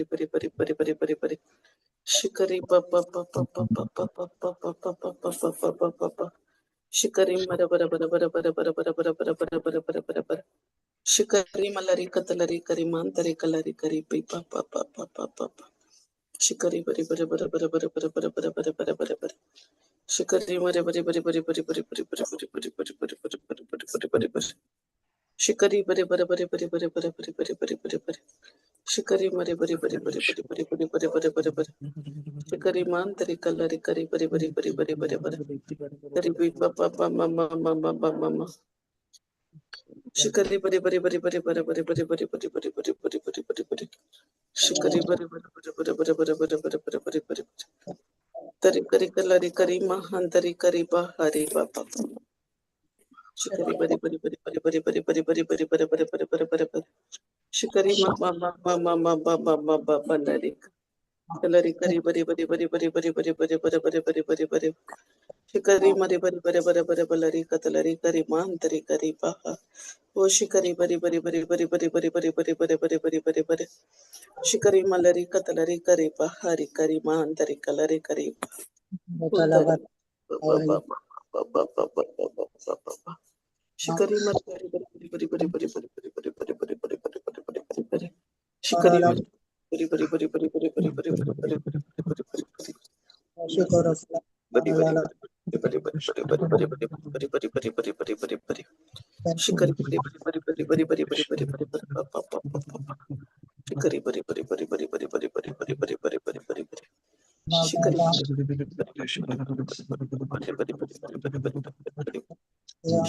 pari pari pari pari pari pari. Shikari pa pa pa pa pa pa pa pa pa pa pa pa pa pa pa pa pa. Shikari mara bara bara bara bara bara bara bara bara bara bara bara bara bara. Shikari malari katalari kari mantari kalari kari pi pa pa pa pa pa pa pa. Shikari bari bara bara bara bara bara bara bara bara bara bara bara. Shikari mare bari bari bari bari bari bari bari bari bari bari bari bari bari bari bari bari. Shikari bari bari bari bari bari bari bari bari bari bari bari. Shikari mare bari bari bari bari bari bari bari bari bari bari. Shikari mantari kalari kari bari bari bari bari bari bari. Kari pi pa pa pa ma ma ma ma ma ma ma. Shikari bari bari bari bari bari bari bari bari bari bari bari bari bari bari bari. Shikari bari bari bari bari bari bari bari bari bari bari bari. Tari kari kalari kari mahantari kari bahari pa pa pa. Shikari bari bari bari bari bari bari bari bari bari bari bari bari bari bari bari. Shikari ma ma ma ma ma ma ma ma ma ma ma nari. Kalari kari bari bari bari bari bari bari bari bari bari bari bari bari. Shikari mari bari bari bari bari bari katalari kari mahantari kari baha. O shikari bari bari bari bari bari bari bari bari bari bari bari bari bari. Shikari malari katalari kari bahari kari mahantari kalari kari. Uttari. Shikari mari bari bari bari bari bari bari bari bari bari bari bari bari bari bari bari bari. Shikari mari bari bari bari bari bari bari bari bari bari bari bari bari bari. Bari bari bari bari bari bari bari bari bari bari bari bari bari bari bari. Shikari bari bari bari bari bari bari bari bari bari pa pa pa pa pa pa. Shikari bari bari bari bari bari bari bari bari bari bari bari bari bari. Shikari bari bari bari bari bari bari bari bari bari bari bari bari.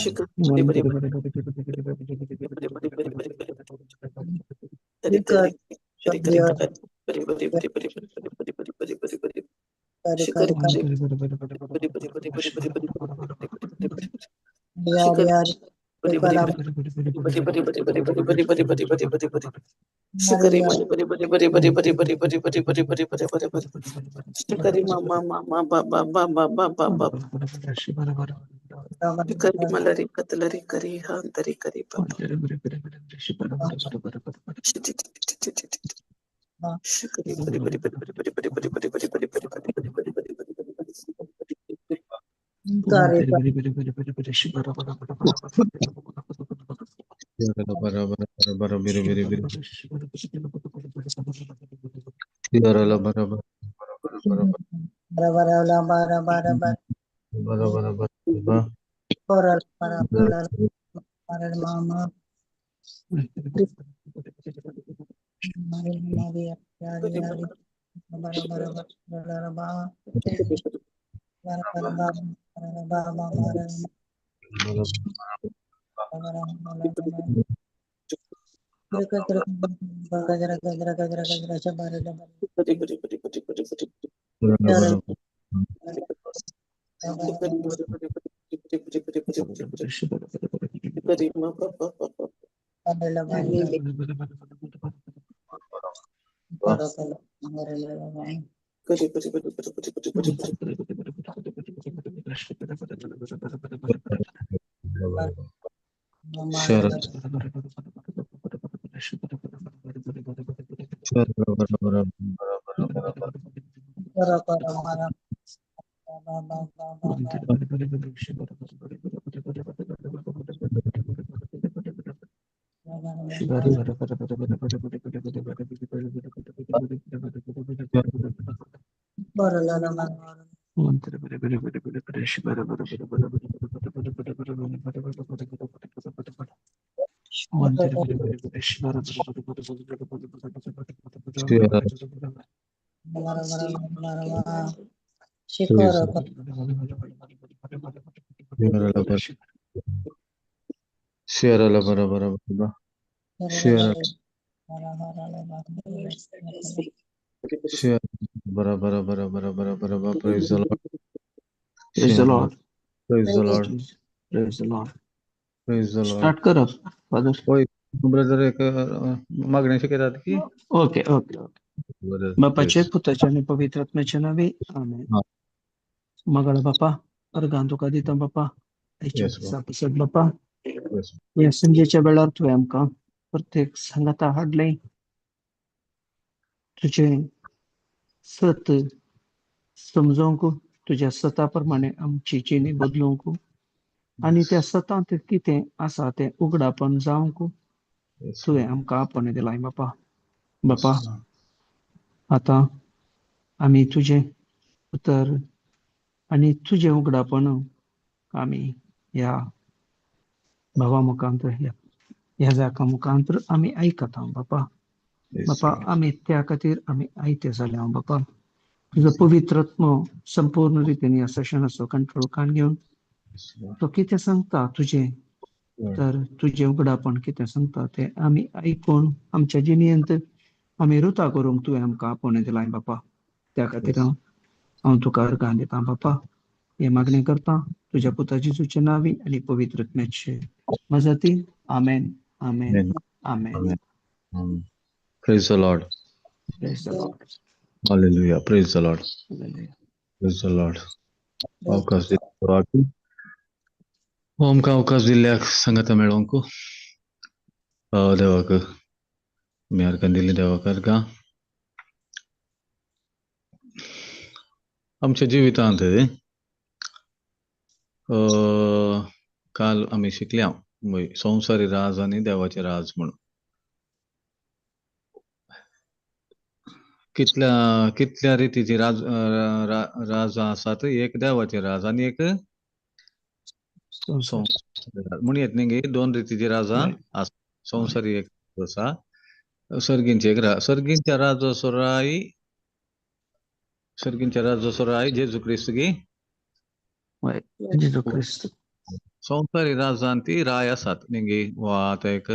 Shikari bari bari bari bari bari bari bari bari bari. Tari kari kari kari kari bari bari bari bari bari bari bari bari bari bari. Shikari bari bari bari bari bari bari bari bari bari bari bari bari bari. Shikari bari bari bari bari bari bari bari bari bari bari bari bari bari bari. Shikari mari bari bari bari bari bari bari bari bari bari bari bari bari bari. Shikari ma ma ma ma ba ba ba ba ba ba ba. Shikari malari katalari kari hantari kari ba ba. Shikari bari bari bari bari bari bari bari bari bari bari bari bari bari bari bari bari bari bari. Praise the Lord. Praise the Lord. Praise the Lord. Praise the Lord. Praise the Lord. Start कर अब father. होय brother एक मागणी शिकतात की okay okay okay. बापाचे पुत्राचे आणि पवित्र आत्म्याचे नावे आमेन. मगळ बापा अर्गांतो का दिता बापा सापसत बापा या संजेच्या वेळार तुवें आमकां प्रत्येक सांगाता हाडले तुझे सत समजावंक, तुझ्या सताप्रमाणे आमची जिणी बदलूंक, आणि त्या सतांत कितें आसा तें उगडापण जावंक तुवें आमकां आपण दिलाय बापा. बापा, आता आमी तुझे उतर आणि तुझे उगडापण आमी ह्या भावा मुखांतर ह्या जाका मुखांतर आमी आयकता बापा. बापा, आमी त्या खातीर आमी आयते जाल्या बापा. तुजो पवित्रात्म संपूर्ण रितीन ह्या सेशनाचो कंट्रोल कान घेवन तो कितें सांगता तुझे, तर तुझे उगडापण कितें सांगता तें आमी आयकून आमच्या जिणेंत आमी रुता करूंक तुवें आमकां आपण दिलाय बापा. त्या खातीर हांव तुका अर्गां दिता बापा. हे मागणी करता तुझ्या पुता जेजूच्या नावी आनी पवित्रात्म्याचे मजतीन. आमेन, आमेन, आमेन. Praise the Lord. Praise the Lord. Hallelujah. Praise the Lord. Hallelujah. Praise the Lord. अवकाश दिल्याक आमकां अवकाश दिल्ल्याक सांगाता मेळोंक देवाक मी अर्गां दिली. देवाक अर्गां. आमच्या जिवितांत काल आमी शिकल्या संवसारी राज आनी देवाचे राज म्हणून. कितल्या रितीची राज आसात. एक देवाचे राज आनी एक संवसारी राज म्हण येत न्ही. दोन रितीची राजा आसा. संवसारी एक आसा, सर्गींचे एक राज. सर्गींच्या राजाचो राय जेजू क्रिस्त गी जेजू क्रिस्त. संवसारी राजान ती राय आसात न्ही. वा आतां एक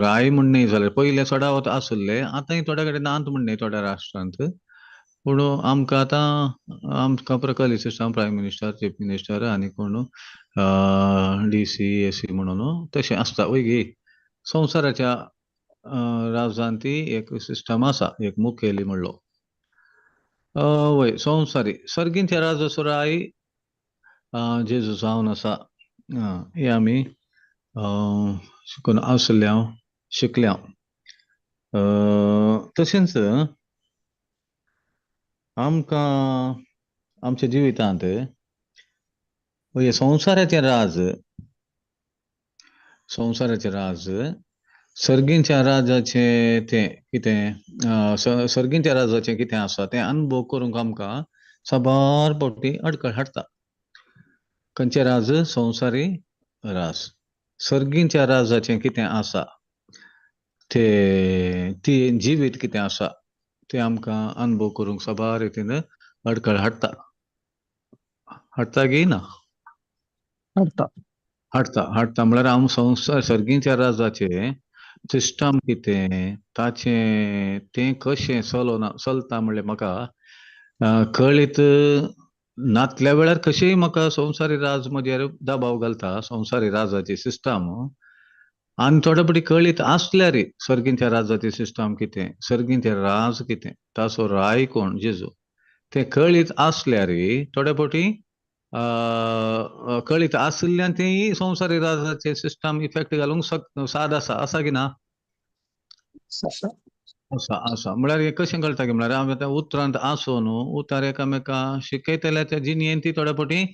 राय म्हण न्ही जाल्यार पयले चडावत आसले. आतांय थोड्या कडेन नात म्हण न्ही थोड्या राष्ट्रांत. पूण आमकां प्रकल्प system prime minister, chief minister आनी कोण DC AC म्हणून तशें आसता. वय संवसाराच्या राजान ती एक सिस्टम आसा, एक मुखेली म्हणलो. वय संवसारी सर्गींच्या राजाचो राय जेजू जावन आसा. हे आमी शिकून शिकल्या. तशेंच आमकां आमच्या जिवितांत हे संवसाराचे राज सर्गींच्या राजाचे तें कितें सर्गींच्या राजाचें कितें आसा तें अनुभव करूंक आमकां साबार फावटी अडखळ हाडटा. खंयचे राज? संवसारी राज. सर्गींच्या राजाचें कितें आसा ती जिवीत कितें आसा तें आमकां अनुभव करूंक साबार रितीन अडखळ हाडटा. गी ना हाडटा म्हळ्यार हांव सर्गींच्या राजाचे सिस्टम कितें ताचें तें कशें चलता म्हणल्यार म्हाका कळीत नातल्या वेळार कशेंय म्हाका संवसारी राज म्हजेर दबाव घालता. संवसारी राजाची सिस्टम आनी थोडे फावटी कळीत आसल्यार सर्गींच्या राजाची सिस्टम कितें, सर्गींचे राज कितें, ताचो राय कोण जेजू, तें कळीत आसल्यार थोड्या फावटी कळीत आसल्यान तें संवसारी राजाचे सिस्टम इफेक्ट घालूंक साद आसा की ना? आसा म्हळ्यार हें कशें कळटा की म्हळ्यार हांव आतां उतरांत आसो न्हू, उतार एकामेका शिकयतल्या त्या जिणयेंत थोड्या फावटी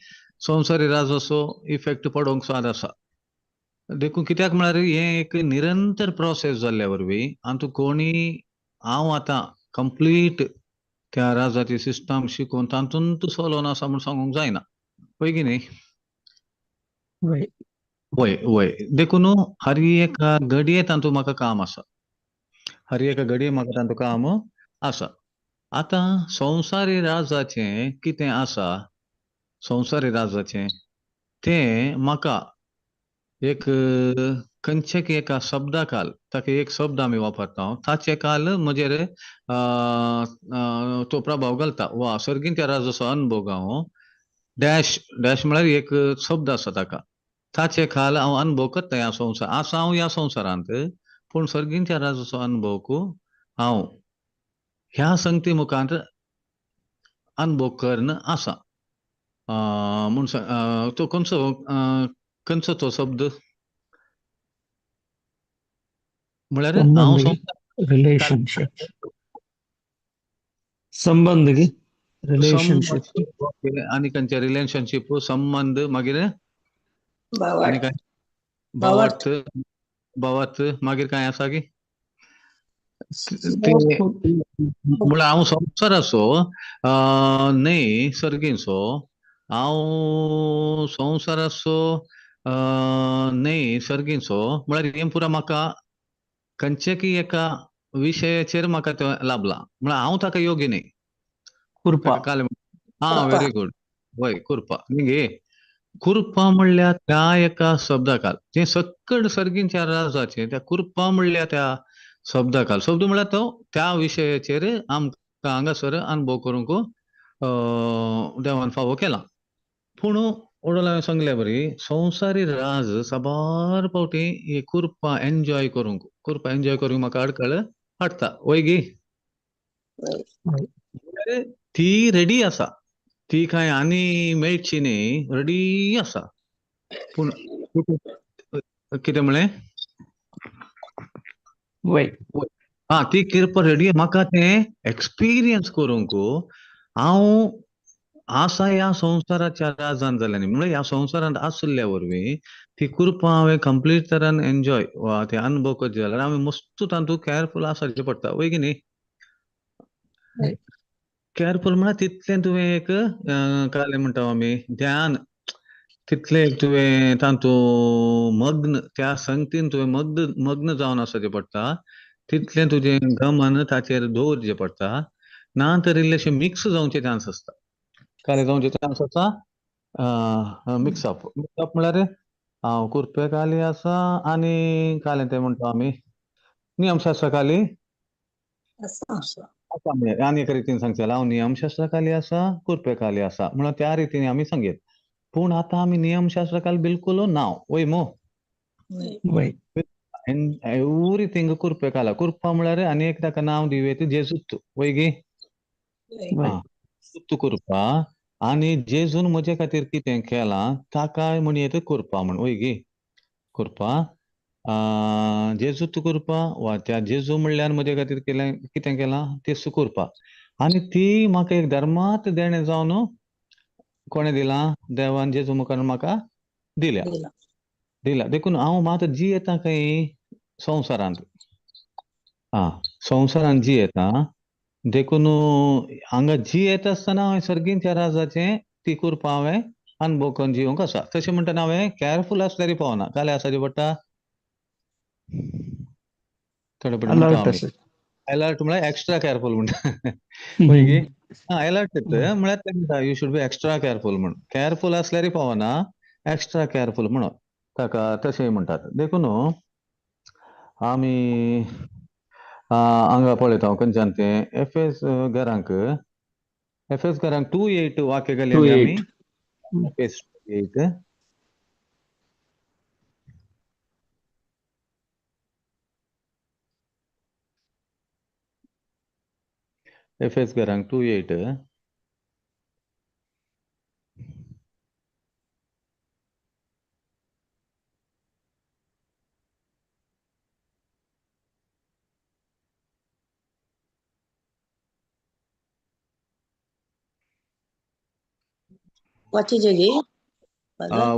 संवसारी राजाचो इफेक्ट पडोंक साद आसा. देखून कित्याक म्हळ्यार हें एक निरंतर प्रोसेस जाल्ल्या वरवीं आनी कोणी हांव आतां कंप्लीट त्या राजाची सिस्टम शिकून तातूंत चलोन आसा म्हूण सांगूंक जायना. पळय की न्ही. वय देखून हर एका घडये तातूंत म्हाका काम आसा. हर एका घडये म्हाका तातूंत काम आसा. आतां संवसारी राजाचें कितें आसा, संवसारी राजाचें तें म्हाका एक खंयचेक एका शब्दा खाल, ताका एक शब्द आमी वापरता, ताचे काल म्हजेर तो प्रभाव घालता. वा सर्गींच्या राजाचो अनुभव हांव डॅश म्हळ्यार एक शब्द आसा ताका, ताचे खाल हांव अनुभव करता. ह्या संवसार आसा हांव ह्या संवसारांत, पूण सर्गींच्या राजाचो अनुभवक हांव ह्या संगती मुखांत अनुभव करन आसा. म्हूण तो खंयचो तो शब्द म्हळ्यार हांव रिलेशनशिप संबंध की रिलेशनशिप संबंध आणि त्यांच्या रिलेशनशिप संबंध मागीर आणि काय भावार्थ भावार्थ मागीर काय आसा की ते म्हळ्यार हांव संवसार असो न्ही सर्गींचो हांव संवसार असो न्ही सर्गींचो म्हळ्यार हें पुरो म्हाका खंयच्याय एका विशयाचेर म्हाका तो लाभला म्हळ्यार हांव ताका योग्य न्ही कृपा ताका व्हेरी गुड वय कृपा न्ही कृपा म्हणल्यार त्या एका शब्दाकाल जे सकट सर्गींच्या राजाचे त्या कृपा म्हणल्यार त्या शब्दाकाल शब्द म्हळ्यार तो त्या विशयाचेर आमकां हांगासर अनुभव करूंक देवान फावो केला पूण ओडोल हांवें सांगल्या बरी संवसारी राज साबार फावटी ही कृपा एन्जॉय करूंक म्हाका अडखळ हाडटा वैगी ती रेडी आसा ती काय आनी मेळची न्ही रेडी आसा पूण कितें म्हळें वय ती कृपा रेडी म्हाका तें एक्सपिरियन्स करूंक हांव आसा ह्या संवसाराच्या राजान जाल्यार न्ही म्हळ्यार ह्या संवसारांत आसल्या वरवीं ती कृपा हांवें कंप्लीट तरान एन्जॉय वा ते अनुभव करचे जाल्यार हांवें मस्त तातूंत केअरफूल आसचें पडटा वय की न्ही केअरफूल म्हळ्यार तितलें तुवें एक काय म्हणटा आमी ध्यान तितलें एक तुवें तातूंत मग्न त्या संगतीन तुवें मग्न जावन आसचें पडटा तितलें तुजें गमन ताचेर दवरचें पडटा ना तर इल्लेशें मिक्स जावचे चान्स आसता काय जावचे चान्स आसा मिक्सअप म्हळ्यार हांव कृपे खाली आसा आनी काय तें म्हणटा आमी नियमशास्त्रा खाली आनी एका रितीन सांगचें हांव नियमशास्त्रा खाली आसा कृपे खाली आसा म्हळ्यार त्या रितीन आमी सांगेत पूण आतां आमी नियमशास्त्रा खाली बिलकुल ना वय मो एवरीथिंग कृपे खाला कृपा म्हळ्यार आनी एक ताका नांव दिवेत जेजूत वय गी कृपा आनी जेजून म्हजे खातीर कितें केलां ताका म्हणयत कृपा म्हण वय गी कृपा जेजूत कृपा वा त्या जेजू म्हणल्यार म्हजे खातीर कितें केलां ती सुकृपा आनी ती म्हाका एक धर्मात देणें जावन कोणें दिलां देवान जेजू मुखार म्हाका दिला देखून हांव मात जियेता खंय संवसारांत संवसारांत जियेता देखून हांगा जियेता आसतना हांवें सर्गींच्या राजाचें ती कृपा हांवें अनुभव करून जिवंक आसा तशें म्हणटना हांवें केअरफूल आसल्यार पावना काले आसचें पडटा थोडे फावटी म्हणटा आमी अलर्ट म्हळ्यार एक्स्ट्रा केअरफूल म्हणटा पळय गी अलर्ट म्हळ्यार ते म्हणटा you should be extra careful म्हण केअरफूल आसल्यार पावना एक्स्ट्रा केअरफूल म्हणून ताका तशें म्हणटात देखून आमी हांगा पळयता हांव खंयच्यान तें एफएस घरांक 2:8 वाक्य घालया आमी एफएस 2:8 एफएस घरांक 2:8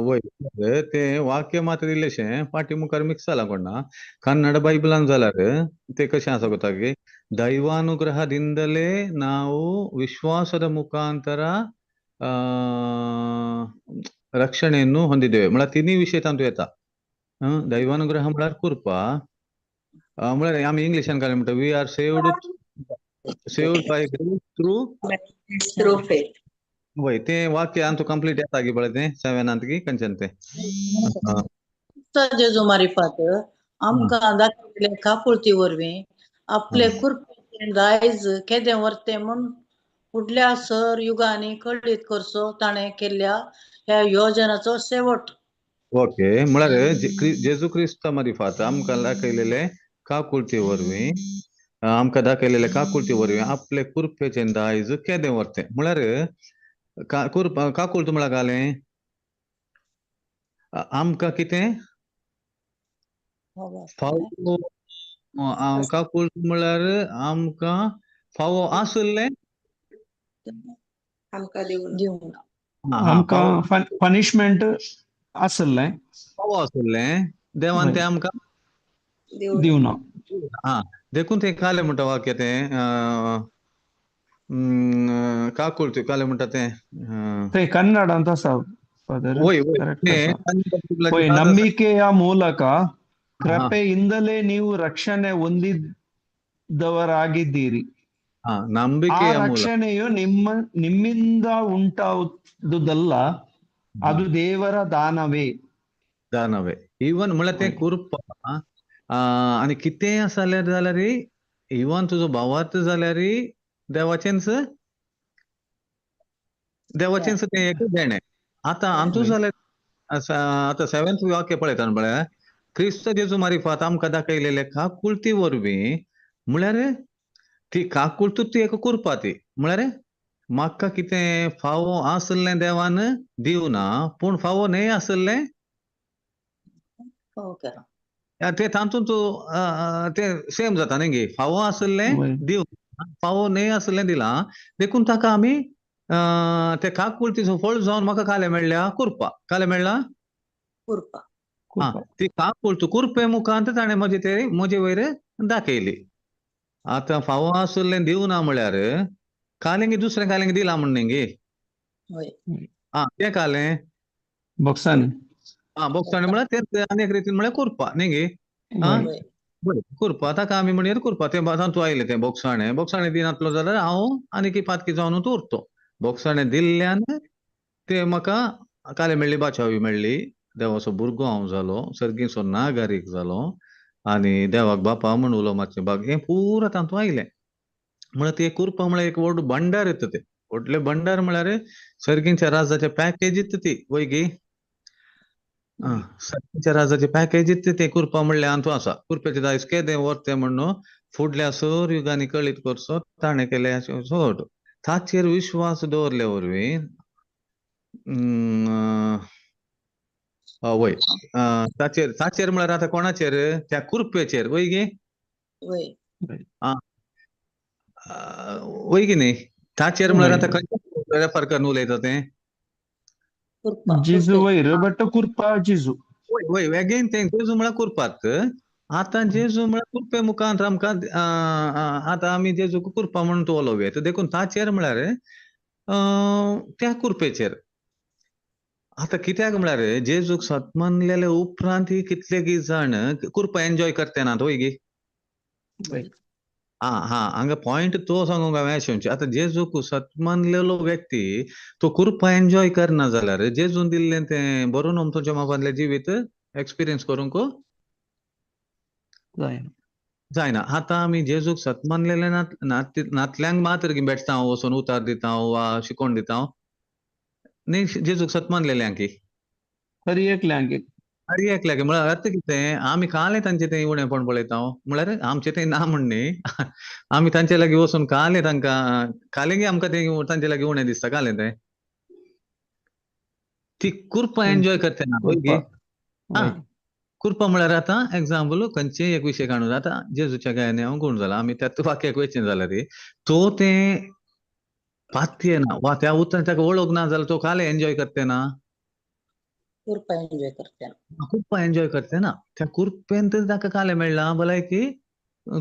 वय ते वाक्य मात्र इल्लेशें फाटी मुखार मिक्स जाला कोणा कन्नड ಬೈಬಲ್ जाल्यार ते कशें आसा ಗೊತ್ತಾ ದೈವಾನುಗ್ರಹದಿಂದಲೇ ನಾವು ವಿಶ್ವಾಸದ ಮುಖಾಂತರ ರಕ್ಷಣೆಯನ್ನು ಹೊಂದಿದ್ದೇವೆ म्हळ्यार तिन्ही विशय तातूंत येता दैवानुग्रह म्हळ्यार कृपा म्हळ्यार आमी इंग्लिशान काय म्हणटा we are saved by grace through faith वय ते वाक्य आमचो कंप्लीट येता गी पळय तें 7 गी खंयच्यान तें जेजू मारिफात आमकां दाखयले काकुळती वरवीं आपले कृपेचें दायज केदें व्हरतें म्हूण फुडल्या सर युगांनी कळीत करचो ताणें केल्ल्या ह्या योजनाचो शेवट ओके म्हळ्यार जेजू क्रिस्त मारिफात आमकां दाखयलेले काकुळती वरवीं आमकां दाखयलेले काकुळती वरवीं आपले कृपेचें दायज केदें व्हरतें म्हळ्यार काकुळत म्हळ्यार घालें आमकां कितें फावो काकूळ म्हळ्यार आमकां फावो आसले आमकां दिवन आमकां पनिशमेंट आसले फावो आसले देवान ते आमकां दिवना. देखून ते काले म्हणटा वाक्य ते काकूळ ते काले म्हणटा ते ಕನ್ನಡಂತ ಆಸಾ ಫಾದರ್ ಹೋಯ್ ಕರೆಕ್ಟ್ ಆಸಾ ಹೋಯ್ ಹೋಯ್ ನಂಬಿಕೆಯ ಮೂಲಕ ಕೃಪೆಯಿಂದಲೇ ನೀವು ರಕ್ಷಣೆ ಹೊಂದಿದವರಾಗಿದ್ದೀರಿ. ಆ ನಂಬಿಕೆಯ ಮೂಲಕ ರಕ್ಷಣೆಯು ನಿಮ್ಮಿಂದ ಉಂಟಾದುದಲ್ಲ, ಅದು ದೇವರ दानवे. इवन म्हळ्यार तें करपा आनी कितेंय आसल्यार जाल्यार इवन तुजो भावार्थ जाल्यार देवाचेंच तें एक देणें. आतां आमचो जाल्यार आतां 7th वाक्य पळयता म्हळ्यार क्रिस्त जेजू मारिफात आमकां दाखयलेले काकुळती वरवीं म्हळ्यार ती काकुळतूच ती एक करपा ती म्हळ्यार म्हाका कितें फावो आसलें देवान दिवना, पूण फावो न्हय आसलें ते तातूंत ते सेम जाता न्ही. फावो आसलें दिव, फावो न्हय आसलें दिलां, देखून ताका आमी ते काकुळतीचो फळ जावन म्हाका काले मेळ्ळ्या करपा. काले मेळ्ळा ती काकुळत कुरपे मुखांत ताणें म्हजे वयर दाखयली. आतां फावो आसलें दिवना म्हळ्यार कालेंगी दुसरें कालेंगी दिलां म्हण न्ही. तें कालें बोक्सानी बोगसाणें म्हळ्यार तें आनीक रितीन म्हळ्यार करपा न्ही. करपा ताका आमी म्हणयार करपा. तें तातूंत आयलें तें बोगसाणें दिनातलो जाल्यार हांव आनीक पातकी जावनूच उरतो. बोगसाणें दिल्ल्यान ते म्हाका काले मेळ्ळी, बाचावी मेळ्ळी, देवाचो भुरगो हांव जालो, सर्गीचो नागरीक जालो आनी देवाक बापा म्हण उलो मातशें बाग हें पुरो तातूंत आयलें. म्हळ्यार ते करपा म्हळ्यार एक व्हड भंडार येता. ते व्हडले भंडार म्हळ्यार सर्गीच्या राजाचे पॅकेज येता ती वयगी. सर्गीच्या राजाचे पॅकेज येता ते करपा म्हणल्यार हातूंत आसा. कुरपेचे दायज केदें व्हरतें म्हणून फुडल्या सर युगांनी कळीत करचो ताणें केलें सोड. ताचेर विश्वास दवरले वरवीं वय ताचेर म्हळ्यार आतां कोणाचेर? त्या कुरपेचेर वयगी. वयगी न्ही. ताचेर म्हळ्यार आतां खंयच्या रेफर करून उलयता तें? जिजू वयर बट कुरपा जिजू. वय अगेन तें जेजू म्हळ्यार कुरपात. आतां जेजू म्हळ्यार कुरपे मुखांत आमकां आतां आमी जेजूक कुरपा म्हणून तूं उलोवया. देखून ताचेर म्हळ्यार त्या कुरपेचेर. आतां कित्याक म्हळ्यार जेजूक सत मानलेले उपरांत कितलेगी जाण कुरपा एन्जॉय करते नात वयगी. हांगा पॉयंट तो सांगूंक हांवें अशेंचे. आतां जेजूक सत मानलेलो व्यक्ती तो कुरपा एन्जॉय करना जाल्यार जेजून दिल्लें तें बरो न्हू तुज्या मापांतलें जिवीत एक्सपिरियन्स करूंक जायना. आतां आमी जेजूक सत मानलेले नातल्यांक मात्र भेटता वचून उतार दिता वा शिकोवन दिता न्ही. जेजूक सत मानलेल्यांक खरी एकल्यांक म्हळ्यार अर्थ कितें? आमी कालें तांचें तें उणेंपण पळयता म्हळ्यार आमचें तें ना म्हण न्ही. आमी तांचे लागीं वचून कालें तांकां कालेंगी आमकां तें तांचे लागीं उणें दिसता. कालें तें ती कुरपा एन्जॉय करते ना वयगी. कुरपा म्हळ्यार आतां एग्जाम्पल खंयचेय एक विशय काडून आतां जेजूच्या गायने हांव गुण जाला आमी त्या वाक्याक वयचें जाल्यार तो तें पातये ना वा त्या उतर ताका वळख ना जाल्यार तो कालें एन्जॉय करते ना. कुरपा एन्जॉय करते ना. त्या कुरपेंत ताका कालें मेळ्ळा, भलायकी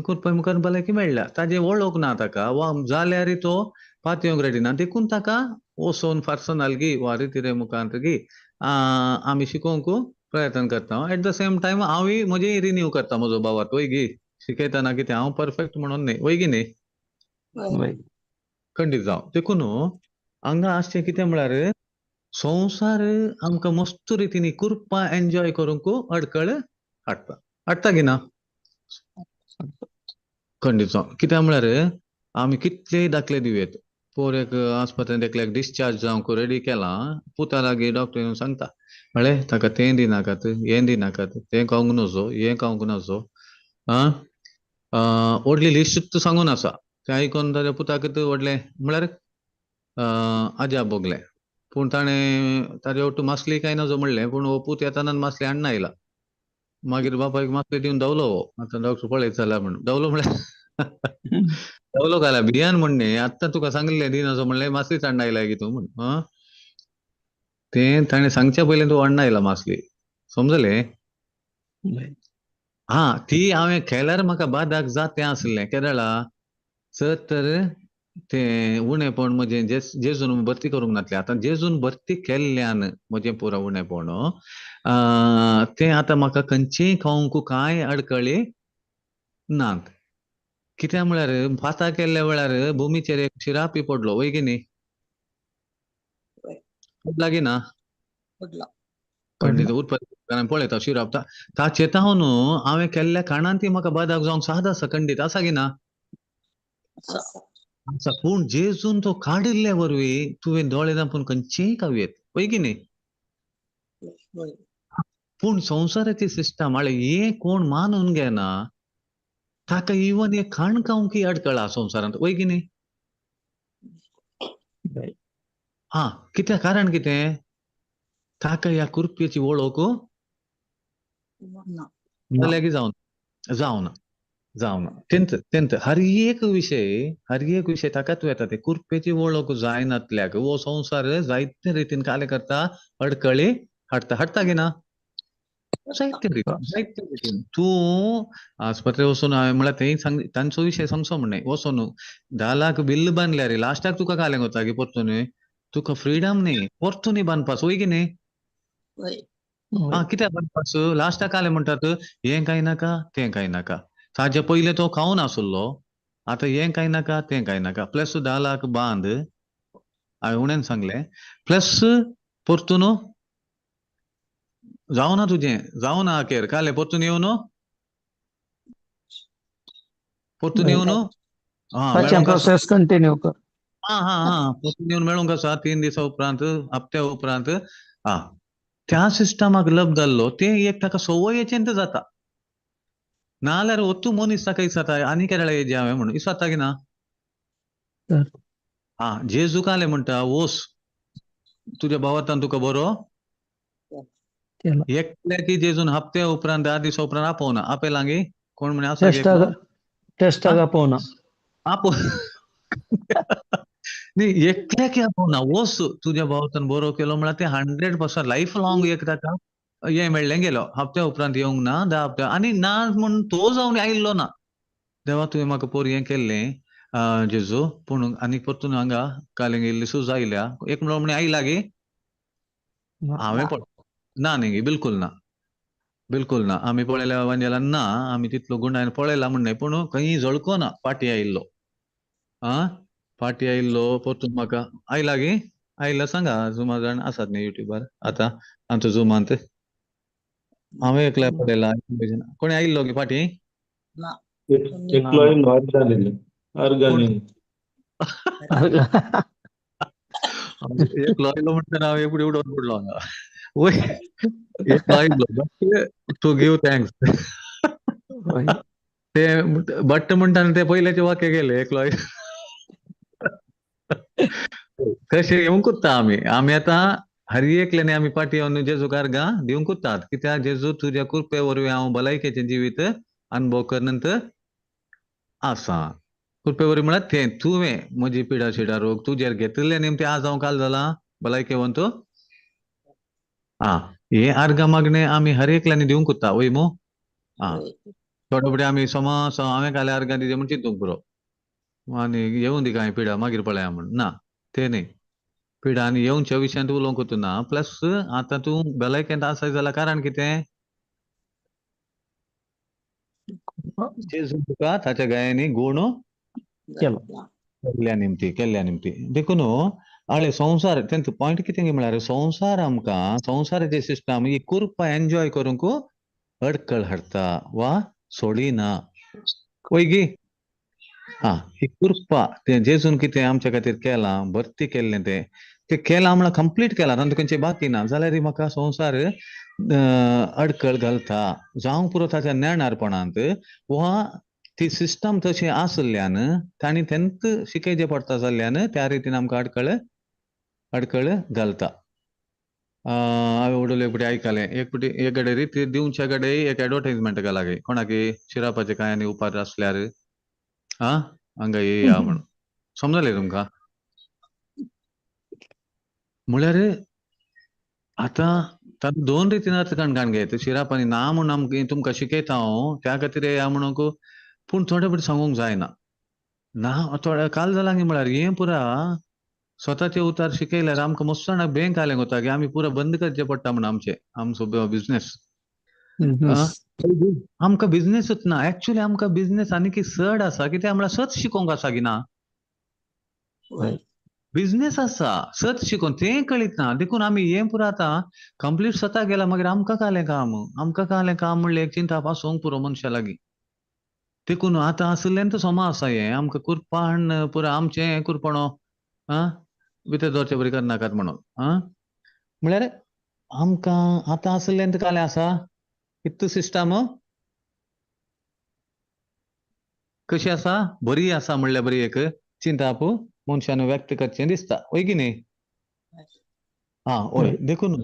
कुरपे मुखार भलायकी मेळ्ळ्या. ताजे वळख ना ताका वा जाल्यार तो पातयेवंक रेडी ना. देखून ताका वचून पर्सनलगी वा रितीरे मुखांतगी आमी शिकोवंक प्रयत्न करता. एट द सेम टायम हांवूय म्हजेय रिन्यू करता म्हजो भावार्थ वयगी शिकयतना कितें हांव परफेक्ट म्हणून न्ही वयगी न्ही. खंडीत जावं. देखून हांगा आसचें कितें म्हळ्यार संवसार आमकां मस्त रितीन कुरपा एन्जॉय करूंक अडखळ हाडटा की ना. खंडीत जावं. कित्याक म्हळ्यार आमी कितलेय दाखले दिवेत. पोरेक आस्पत्रेंत एकल्याक डिस्चार्ज जावंक रेडी केलां, पुता लागीं डॉक्टर येवन सांगता म्हळ्यार ताका तें दिनाकात, हें दिनाकात, तें खावंक नजो, हें खावंक नजो. व्हडली लिस्ट सांगून आसा. तें आयकोन ताच्या पुताक व्हडलें म्हळ्यार अजाप भोगलें. पूण ताणें ताजे वटू मासली काय नजो म्हणलें, पूण हो पूत येताना मासली हाडून आयला. मागीर बापायक मास्क दिवन दवलो आतां डॉक्टर पळयत जाला म्हणून दवलो म्हळ्यार दवलो घाला भियान म्हणणे आत्तां तुका सांगलें दिनाचो म्हणलें मासली हाडून आयला की तूं म्हण तें ताणें सांगच्या पयलें तूं हाडून आयला मासली समजलें. हा ती हांवें केल्यार म्हाका बादाक जातें आसलें केरळा सर तर तें उणेपण म्हजें जेजून भरती करूंक नासलें. आतां जेजून भरती केल्ल्यान म्हजें पुरो उणेपण तें आतां म्हाका खंयचेय खावंक कांय अडखळी नात. कित्याक म्हळ्यार फातर केल्ल्या वेळार भुमीचेर एक शिरापी पडलो वय की न्ही पडला की ना खंडीत उत्पत्ती पळयता शिराप ताचे तावन हांवें केल्ल्या कारणान ती म्हाका बादाक जावंक साद आसा खंडीत आसा की ना आसा. पूण जेजून तो काडिल्ल्या वरवीं तुवें दोळे धांपून खंयचेय खावयेत वय की न्ही. पूण संवसाराची सिस्टम म्हळ्यार हे कोण मानून घेना ताका इवन एक खाण खावंक अडखळा संवसारांत वय की न्ही. हा कित्याक कारण कितें ताका ह्या कृपेची वळख जाल्यागी जावना तेंत हर एक विषय ताकाच येता ते कृपेची वळख जायनातल्याक हो संवसार जायते रितीन काले करता अडखळी हाडता की ना जायते रितीन. तूं आस्पत्रे वचून हांवें म्हळ्यार तेंय तांचो विशय सांगचो म्हणणे वचून 10 लाख बिल्ल बांदल्यार लास्टाक तुका कालें वता की परतून तुका फ्रीडम न्ही परतून बांदपाचो वय की न्ही. कित्याक बांदपाच लास्टाक कालें म्हणटात हें कांय नाका तें कांय नाका. ताजे पयले तो खावन आसलो आतां हें कांय नाका तें कांय नाका प्लस 10 लाख बांद हांवें उणेन सांगलें प्लस परतून जावना तुजें जावना आखेर कालें परतून येवन प्रोसेस कंटिन्यू कर. परतून येवन मेळूंक आसा 3 दिसा उपरांत हप्त्या उपरांत त्या सिस्टमाक लब जाल्लो तें एक ताका सवयीचें जाता नाल्यार तूं मनीस ताका दिसता आनी केरळा येजी हांवें म्हणून दिसता की ना. जेजू कालें म्हणटा वोस तुज्या भावार्थान तुका बरो एकल्या की जेजून हप्त्या उपरांत 10 दिसा उपरांत आपोवना आपेलांगी कोण म्हणे आसा टेस्टाक आपोवना न्ही एकल्याक आपोवना वोस तुज्या भावार्थान बरो केलो म्हळ्यार ते 100% लायफ लॉंग एक ताका हें मेळ्ळें गेलो हप्त्या उपरांत येवंक ना 10 हप्त्या आनी ना म्हूण तो जावन आयिल्लो ना. देवा तुवें म्हाका पोर हें केल्लें जेजू पूण आनी परतून हांगा कालें गेल्ली सूज आयल्या एक म्हणे आयला गे हांवें ना न्ही बिलकूल ना आमी पळयल्या वांजेलान ना आमी तितलो गुंडायन पळयला म्हणणे पूण खंय जळको ना फाटी आयिल्लो परतून म्हाका आयला गे आयला सांगा जुमा जाण आसात न्ही युट्यूबार आतां आमच्या जुमांत हांवें एकल्या पळयला कोणी आयिल्लो गे फाटी एकलो आयिल्लो म्हणटना हांव एपडी उडोवन पडलो हांगा वय एकलो आयिल्लो टू गिव थँक्स ते बट्ट म्हणटाना ते पयल्याचे वाक्य गेले एकलो तशें येवंक कोत्ता आमी आतां हर एकल्यानी आमी पाटी येवन जेजू कारगा दिवंक कोत्तात कित्याक जेजू तुज्या कृपे वरवीं हांव भलायकेचें जिवीत अनुभव करनंत आसा. कृपे वरवीं म्हळ्यार तें तुवें म्हजी पिडा शिडा रोग तुजेर घेतिल्ले निमते आज हांव काल जाला भलायकेवंत हे आर्गां मागणें आमी हर एकल्यानी दिवंक कोत्ता वय मू थोडे फुडें आमी समज हांवें काल्या आर्गां दिते म्हण चिंतूंक पुरो आनी येवं दी कांय पिडा मागीर पळया म्हण ना तें न्ही पिडा आनी येवच्या विशयांत उलोवंक ना प्लस आतां तूं भलायकेंत आसा जाल्यार कारण कितें जेजू तुका ताच्या गायांनी गूण केल्ल्या निमती देखून आळे संवसार तेंचो पॉयंट कितें म्हळ्यार संवसार आमकां संवसाराची सिस्टम ही कृपा एन्जॉय करूंक अडखळ हाडटा वा सोडिना वय गी ही कृपा तें जेजून कितें आमच्या खातीर केलां भरती केल्लें तें केलां म्हळ्यार कंप्लीट केलां तातूंत खंयचें बाकी ना जाल्यार म्हाका संवसार अडखळ घालता जावंक पुरो ताच्या ज्ञानार्पणांत वा ती सिस्टम तशी आसल्यान तांणी तेंत शिकयचें पडटा जाल्ल्यान त्या रितीन आमकां अडखळ घालता हांवें उडोवलें एक फावटी आयकलें एक फावटी एक घडये रीत दिवच्या घडये एक एडवर्टायजमेंट लागय कोणाकी शिरापाचे कांय आनी उपार आसल्यार हांगा येया म्हणून समजलें तुमकां म्हळ्यार आतां तातूंत दोन रितीन अर्थ काणकाण घेत शिराप आनी ना म्हूण आमकां तुमकां शिकयता हांव त्या खातीर येया म्हणूंक पूण थोडे फावटी सांगूंक जायना ना थोडे काल जाला म्हळ्यार हें पुरा स्वताचे उतार शिकयल्यार आमकां मस्त जाणांक बँक जालें वता की आमी पुरो बंद करचें पडटा म्हणून आमचो बिझनेस आमकां बिझनेसूच ना एक्चुअली आमकां बिझनेस आनीक चड आसा कित्याक म्हळ्यार सत शिकोवंक आसा की ना बिझनेस आसा सत शिकोवन तें कळीत ना देखून आमी हें पुरो आतां कंप्लीट स्वता गेला मागीर आमकां कालें काम म्हणलें एक चिंता पासूंक पुरो मनशा लागीं देखून आतां आसलें तो सोमा आसा हें आमकां कुरपाण पुरो आमचें कुरपणो भितर दवरचे बरी करनाकात म्हणून म्हळ्यार आमकां आतां आसलें कालें आसा इतू सिस्टम कशी आसा बरी आसा म्हणल्यार बरी एक चिंताप मनशान व्यक्त करचें दिसता वय की न्ही हय देखून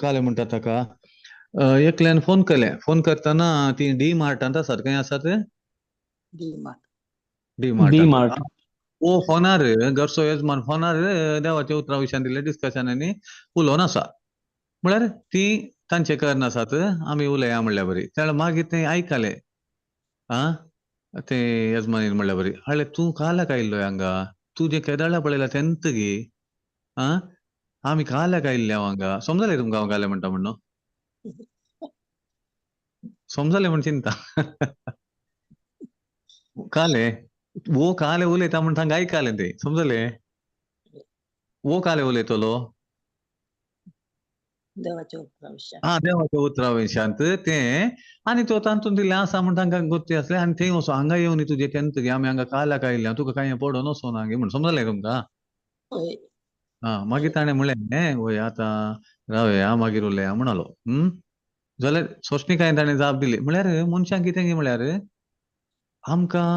कालें म्हणटा ताका एकल्यान फोन करतना ती डी मार्टांत आसात खंय आसात डी मार्ट ओ फोनार घरचो येजमान फोनार देवाच्या उतरा विशयान दिल्ल्या डिस्कशनांनी उलोवन आसा म्हळ्यार ती तांचे कर्न आसात आमी उलया म्हणल्यार बरी त्या मागीर तें आयकलें ते येजमानीन म्हणल्यार बरी हळ्ळे तूं काल्याक आयिल्लो हांगा तूं जें केदाळ्ळा पळयला तेंत गे आमी काल्याक आयिल्ले हांगा समजलें तुमकां हांव कालें म्हणटा म्हणून समजलें म्हण चिंता कालें वो कालें उलयता म्हण तांकां आयकलें तें समजलें वो कालें उलयतलो देवाच्या उतरा विशयांत तें आनी तो तातूंत दिल्लें आसा म्हण तांकां गोश्टी आसलें आनी थंय वचून हांगा येवन तुजें तेंत गे आमी हांगा काल्याक आयिल्ले तुका कांय पडोन वचोना गे म्हण समजलें तुमकां मागीर ताणें म्हणलें वय आतां रावया मागीर उलया म्हणलो जाल्यार सोंशणीकायेन ताणें जाप दिली म्हळ्यार मनशांक कितें गे म्हळ्यार आमकां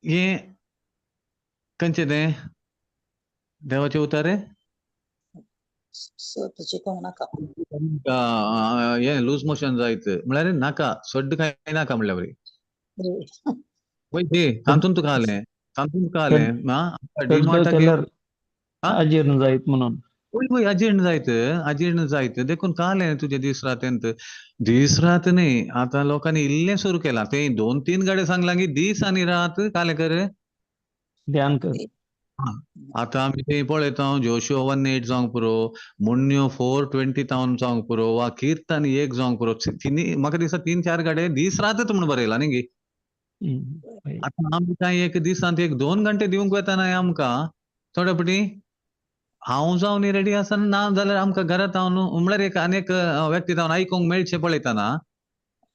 हें खंयचें तें देवाचें उतार हें लूज मोशन जायत म्हळ्यार नाका सड्ड कांय नाका म्हणल्यार बरी वय ती तातूंत कालें अजीर्ण जायत म्हणून वय अजीर्ण जायत देखून कालें तुजें दीस रात न्ही आतां लोकांनी इल्लें सुरू केलां तें 2-3 गाडे सांगलां की दीस आनी रात कालें कर ध्यान कर आतां आमी तें पळयता जोशुआ 1:8 जावंक पुरो मुन्यो 4:20 जावंक पुरो वा किर्तन 1 जावंक पुरो म्हाका दिसता 3-4 गाडे दीस रातच म्हूण बरयला न्ही गे आतां आमी कांय एक दिसांत 1-2 घंटे दिवंक वेतना आमकां थोडे फावटी हांव जावन रेडी आसा ना जाल्यार आमकां घरांत म्हळ्यार एक आनीक व्यक्ती जावन आयकूंक मेळचें पळयतना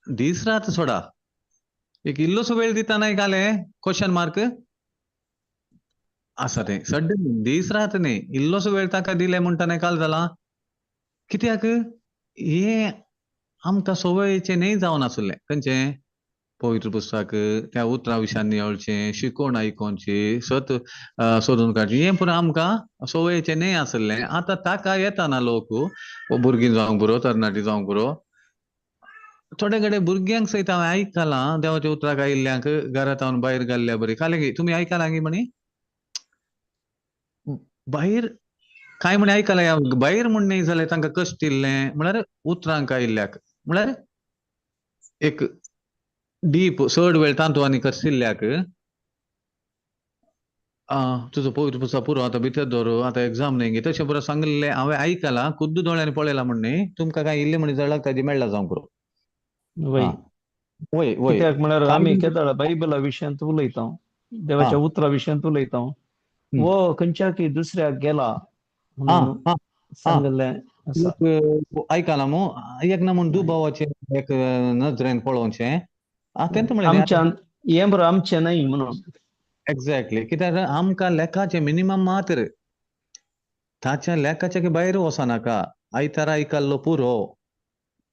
दीस रात सोडा एक इल्लोसो वेळ दितना कालें क्वेश्चन मार्क आसा तें सड्ड दीस रात न्ही इल्लोसो वेळ ताका दिले म्हणटा काल जाला कित्याक हें आमकां सवयीचें न्ही जावन आसलें खंयचें पवित्र पुस्तक त्या उतरा विशयान निवळचें शिकोवन आयकोवची सत सोदून काडची हें पुरो आमकां सवयीचें न्ही आसलें आतां ताका येताना लोक भुरगीं जावंक पुरो तरणाटी जावंक पुरो थोडे कडेन भुरग्यांक सयत हांवें आयकलां देवाच्या उतराक आयिल्ल्यांक घरांत भायर घाल्ल्या बरी काले गे तुमी आयकलां गे म्हणी भायर कांय म्हणे आयकलां भायर म्हण न्ही जाल्यार तांकां कश्ट दिल्लें म्हळ्यार उतरांक आयिल्ल्याक म्हळ्यार एक डीप चड वेळ तांतू आनी करशिल्ल्याक तुजो पवित्र पुस्तक पुरो आतां भितर दवर आतां एग्जाम न्ही गे तशें पुरो सांगलें हांवें आयकलां खुद्द दोळ्यांनी पळयलां म्हण न्ही तुमकां कांय इल्लें म्हणी जळाक ताजी मेळ्ळा जावंक पुरो वय कित्याक म्हळ्यार आमी केदाळ बायबला विशयांत उलयता देवाच्या उतरा विशयांत उलयता वो खंयच्याय दुसऱ्याक गेला सांगलें आयकलां मो एक ना म्हण दुबावाचें एक नजरेन पळोवचें आमच्यान हें बरो आमचें न्हय म्हणून एक्झॅक्टली कित्याक आमकां लेखाचें मिनिमम मात्र ताच्या लेखाच्या भायर वचनाका आयतार आयकल्लो पुरो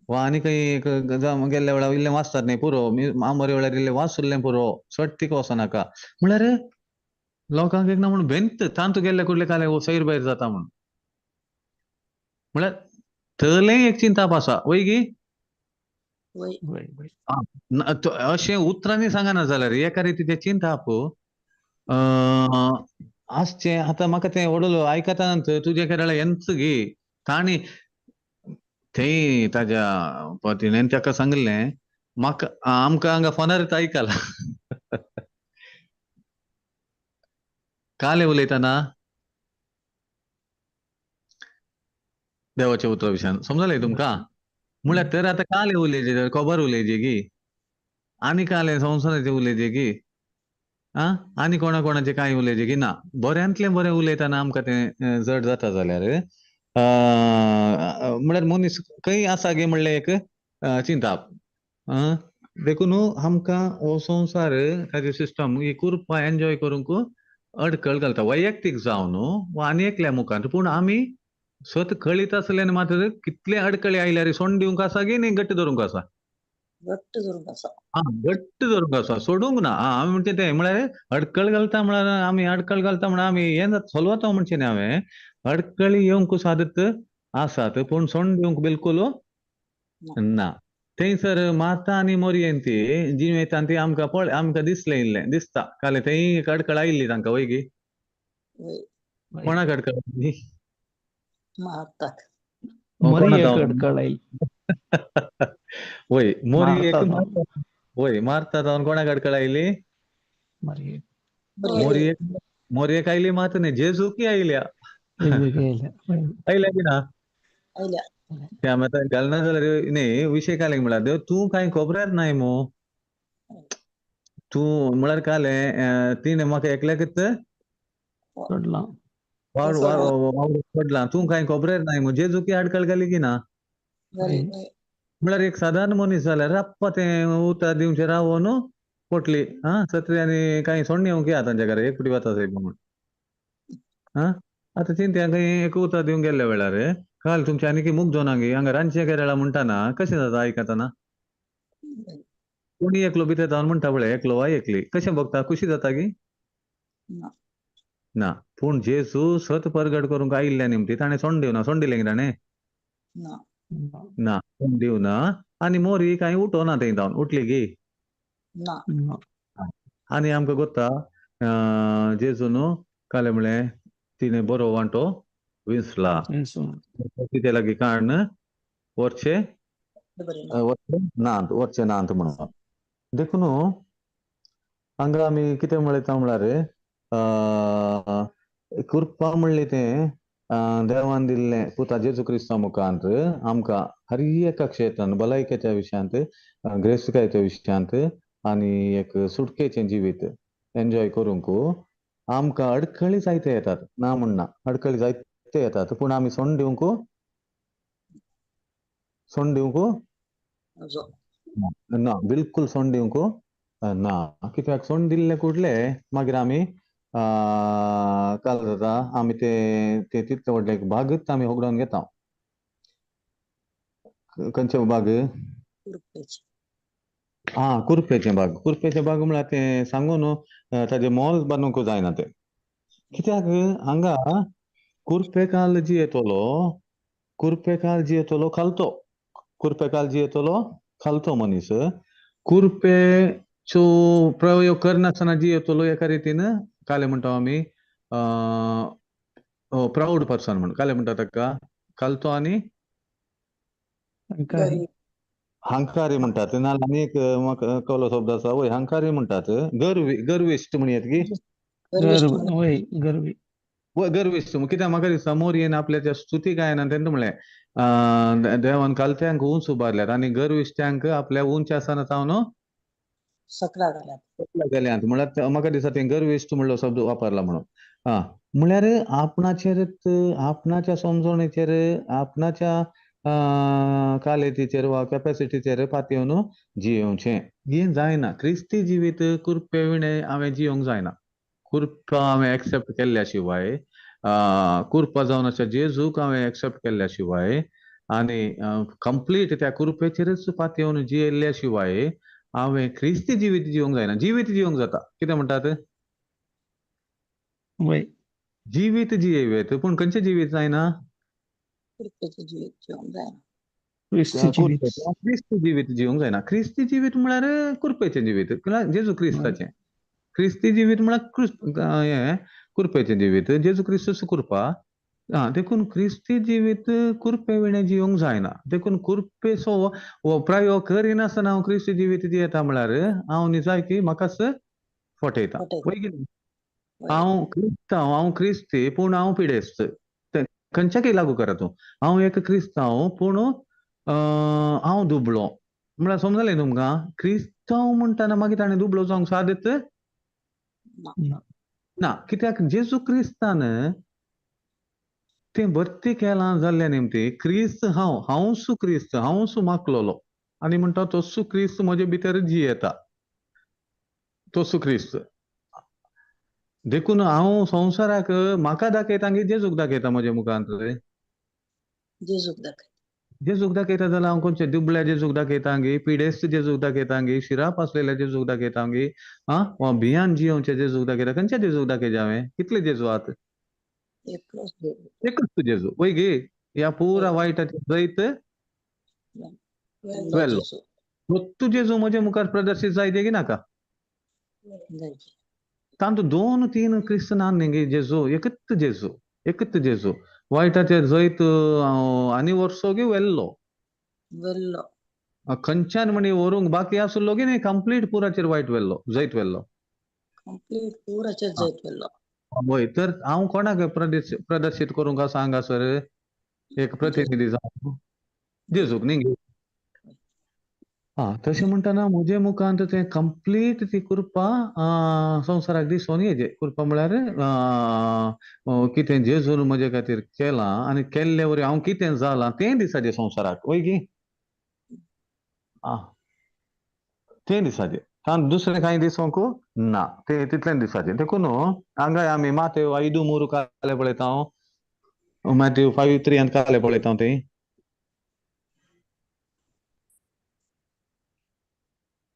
वा आनी खंय गेल्ल्या वेळार इल्लें वाचतात न्ही पुरो आमोरे वेळार इल्लें वाचुल्लें पुरो चड तीक वचनाका म्हळ्यार लोकांक एक ना म्हणून भिंत तांतू गेल्या कुठले काले हो सैर भायर जाता म्हणून म्हळ्यार थंय एक चिंताप आसा वय गी वय वय वय अशें उतरांनी सांगना जाल्यार एका रितीचे चिंताप आसचें आतां म्हाका तें वडलो आयकतांत तुजे केरळ ಎಂತ गी ताणी थंय ताज्या पत्नीन ताका सांगलें म्हाका आमकां हांगा फोनार आयकला काले उलयतना देवाच्या उतरा विशयान समजलें तुमकां म्हळ्यार तर आतां काले उलयचे खबर उलयची गी आनी काले संवसाराचे उलयचे गी आनी कोणाचे कांय उलयचे की ना बऱ्यांतलें बरें उलयतना आमकां तें जड जाता जाल्यार म्हळ्यार मनीस खंय आसा गे म्हणलें एक चिंताप देखून आमकां हो संवसार ताजे सिस्टम ही कुरपा एन्जॉय करूंक अडखळ घालता वैयक्तीक जावन वा आनी एकल्या मुखार पूण आमी स्वत कळीत आसल्यान मात्र कितले अडकळे आयल्यार सोंड दिवंक आसा गी न्ही गट्ट धरूंक आसा घट्ट धरून आसा घट्ट धरूंक आसा सोडूंक ना आमी म्हणचे तें म्हळ्यार अडकळ घालता म्हळ्यार आमी अडकळ घालता म्हळ्यार आमी हें चलवता म्हणचे न्ही हांवें अडकळी येवंक सादत आसात पूण सोंड दिवंक बिलकुल ना थंयसर मार्था आनी मोरयेन ती जिवेता ती आमकां दिसता काले थंय एक अडकळ आयिल्ली तांकां वय गी वय कोणाक अडकळ आयिल्ली मारतात मरियेक अडकळ आयिल्ली वय मोरयेक मार्था वय मार्था जावन कोणाक अडकळ आयिल्ली मरियेक मोरयेक आयली मात न्ही जेजूकी आयल्या आयल्या की ना आयल्या ते आमी आतां घालना जाल्यार न्ही विशय काले म्हळ्यार तूं कांय खबरार नाय मो तूं म्हळ्यार काले तिणें म्हाका एकल्याकच सोडला सोडला तूं कांय खबरार नाय मो जेजूकी आडकळ घाली की ना म्हळ्यार एक सादारण मनीस जाल्यार राप्पा तें उतर दिवचें रावोन पोटली सत्री आनी कांय सोंड येवंक या तांच्या घरा एकटी वता थंय म्हणून आतां चिंत्या एक उतर दिवंक गेल्ल्या वेळार काल तुमच्या आनी मूग जोनांगी हांगा रांदचे केरळा म्हणटाना कशें जाता आयकताना कोणी एकलो भितर जावन म्हणटा पळय एकलो वा एकली कशें बगता खुशी जाता गी ना पूण जेजू सत परगट करूंक आयिल्ल्या निमती ताणें सोंड दिवना सोंड दिलें गी ताणें ना सोंड दिवना आनी मोरी कांय उठोना थंय जावन उठली गी आनी आमकां कोत्ता जेजून काले म्हळें तिणें बरो वांटो विंचला कित्या लागीं कारण वरचे नांत म्हणून देखून हांगा आमी कितें म्हणटा म्हळ्यार कृपा म्हणलें तें देवान दिल्लें पुता जेजू क्रिस्ता मुखांत आमकां हर एका क्षेत्रांत भलायकेच्या विशयांत ग्रेस्तकायेच्या विशयांत आनी एक सुटकेचें जिवीत एन्जॉय करूंक आमकां अडखळी जायते येतात ना म्हणना अडखळी जायते येतात पूण आमी सोंड दिवंक ना बिलकुल सोंड दिवंक ना कित्याक सोंड दिल्ले कुडले मागीर आमी काल जाता आमी ते तितले व्हडले भागच आमी होगडोन घेता खंयचे भाग कुरपेचे भाग म्हळ्यार ते सांगून ताजे मोल बांदूंक जायना ते कित्याक हांगा कुरपेकाल जियेतलो खालतो मनीस कुरपेचो प्रयोग करनासतना जियेतलो एका रितीन काले म्हणटा आमी प्राऊड पर्सन म्हणून काले म्हणटा ताका खालतो आनी हंकारी म्हणटात नाल्यार आनी एक म्हाका कळलो शब्द आसा वय हंकारी म्हणटात गर्विश्ट म्हणयात की गर्विश्ट कित्याक म्हाका दिसता मोरयेन आपल्या त्या स्तुती गायनान तेन्ना म्हळें देवान कालत्यांक उंच उबारल्यात आनी गर्विश्ट्यांक आपल्या उंच आसना जावन सकला गेल्यात म्हळ्यार म्हाका दिसता तें गर्विश्ट म्हणलो शब्द वापरला म्हणून म्हळ्यार आपणाच्या समजणेचेर आपणाच्या कालेतीचेर वा कॅपॅसिटीचेर पातयेवन जियोवचें हें जायना क्रिस्ती जिवीत कुरपे विणे हांवें जियोंक जायना कुरपा हांवें एक्सेप्ट केल्ल्या शिवाय कुरपा जावन अशें जेजूक हांवें एक्सेप्ट केल्ल्या शिवाय आनी कंप्लीट त्या कुरपेचेरच पातयेवन जियेल्ल्या शिवाय हांवें क्रिस्ती जिवीत जियोंक जायना जिवीत जियोंक जाता कितें म्हणटात वय जिवीत जियेवेत पण खंयचे जिवीत जायना कृपेचे जीवित जेवण जायना. ख्रिस्ती जिवीत ख्रिस्ती जिवीत जिवंक जायना. ख्रिस्ती जिवीत म्हळ्यार कुरपेचें जिवीत जेजू क्रिस्ताचें. ख्रिस्ती जिवीत म्हळ्यार हे कुरपेचें जिवीत जेजू क्रिस्त कुरपा. देखून ख्रिस्ती जिवीत कुरपे विणे जिवंक जायना. देखून कुरपेचो हो प्रयोग करिनासतना हांव ख्रिस्ती जिवीत जियेता म्हळ्यार हांव न्ही जाय की म्हाकाच फटयता. फटयता. वय कितें? वय. हांव क्रिस्ती पूण हांव पिडेस्त. खंयच्याकय लागू करा तूं. हांव एक क्रिस्तांव पूण हांव दुबळो म्हळ्यार समजलें तुमकां. क्रिस्तांव म्हणटाना मागीर ताणें दुबळो जावंक सादत ना. ना. कित्याक जेजू क्रिस्तान तें भर्ती केलां जाल्ल्या निमती क्रिस्त हांवसू क्रिस्त हांवसू माखलोलो आनी म्हणटा तोसू क्रिस्त म्हजे भितर जियेता. तोसू क्रिस्त देखून हांव संवसाराक म्हाका दाखयता की जेजूक दाखयता म्हज्या मुखांत. जेजूक दाखय. जेजूक दाखयता जाल्यार हांव खंयचे दुबळ्या जेजूक दाखयता गी पिडेस्त जेजूक दाखयता गी शिराप आसलेल्या जेजूक दाखयता गी वा भियान जियोवचे जेजूक दाखयता. खंयच्या जेजूक दाखयचे हांवें? कितले जेजू आहात? एकलोच जेजू. एकच तू जेजू. वय गे ह्या पुरा वायटाचे जैत वेल्लो वेल्लो. जेजू. तू जेजू म्हजे मुखार प्रदर्शीत जायते की नाका. जायचे. तांतू 2-3 क्रिस्त ना न्ही गे जेजू. एकच जेजू. एकच जेजू. वायटाचे जैत आनी वर्सो गे वेल्लो. वेल्लो. खंयच्यान म्हणे व्हरूंक बाकी आसलो की न्ही कंप्लीट पुराचेर वायट वेल्लो जैत वेल्लो. कंप्लीट पुराचेर हा. जैत वेल्लो. वय तर हांव कोणाक प्रदर्शीत करूंक सांग सर एक प्रतिनिधी जावन जेजूक न्ही गे. तशें म्हणटाना म्हजे मुखांत तें कंप्लीट ती कृपा संवसाराक दिसोन येजे. कृपा म्हळ्यार कितें जेजून म्हजे खातीर केलां आनी केल्ले वरी हांव कितें जालां तें दिसाचें संवसाराक. वय गी तें दिसाचें. दुसरें कांय दिसोंक ना. तें तितलें दिसाचें. देखून हांगाय आमी मातेव 5:3 काले पळयता हांव. मातेव 5:3 काले पळयता हांव तें.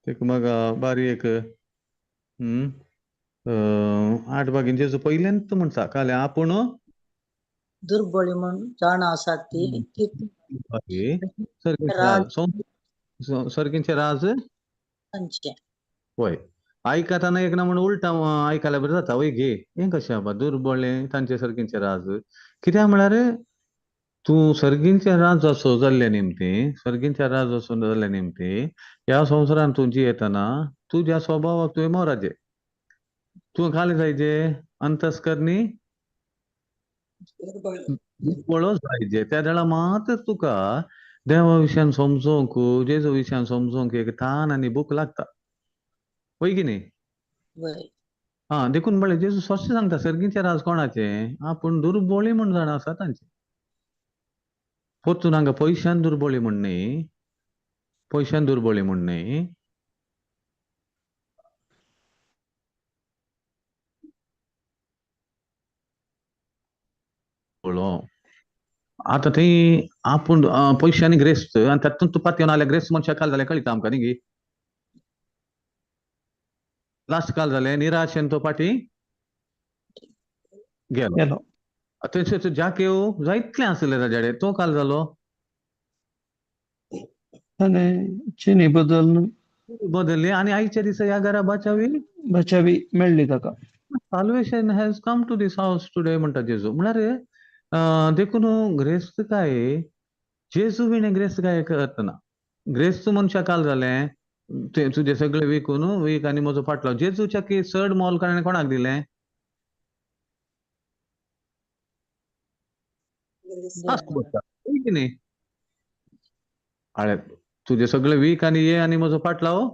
तेका मग बारी एक 8 बागीन जेजू पयलेंत म्हणटा काले आपूण दुर्बळी म्हण जाण आसात ती सर्गींचे राज तांचे. वय आयकताना एक ना म्हणून उलटा आयकल्यार बरें जाता. वय गे हें कशें आबा दुर्बळे तांचे सर्गींचे राज कित्याक म्हळ्यार तूं सर्गींचे राज असो जाल्ले निमती सर्गींचे राज असो जाल्ले निमती ह्या संवसारान तूं जियेतना तुज्या स्वभावाक तुवें मोराचे. तूं काले जायचे अंतस्करणी दुर्बळो जायचे. त्या वेळा मात तुका देवा विशयान समजोवंक जेजू विशयान समजोवंक एक तान आनी भूक लागता. वय की न्ही. देखून म्हळ्यार जेजू स्पश्ट सांगता सर्गींचे राज कोणाचे आपूण दुर्बळी म्हूण जाण आसा तांचे. परतून हांगा पयशान दुर्बळी म्हूण न्ही. पयशान दुर्बळी म्हूण न्ही. आतां थंय आपूण पयशांनी ग्रेस्त आनी तातूंत तूं पातयेवन आल्या ग्रेस्त मनशाक काल जाल्यार कळटा आमकां न्ही गे. लास्ट काल जालें निराशेन तो फाटी गेलो. थंयसर जाकेव जायतलें आसलें ताजे कडेन तो काल जालो चिनी बदलली आनी आयच्या दिसा ह्या घरा बचावी मेळ्ळी ताका. Salvation has come to this house today म्हणटा जेजू. म्हळ्यार देखून ग्रेस्त काय जेजू विणे ग्रेस्त काय करतना ग्रेस्त मनशाक काल जालें तुजें सगळें विकून वीक आनी म्हजो फाटलो जेजूच्या की चड मोल ताणें कोणाक दिलें न्ही. तुजें सगळें वीक आनी ये आनी म्हजो फाटलो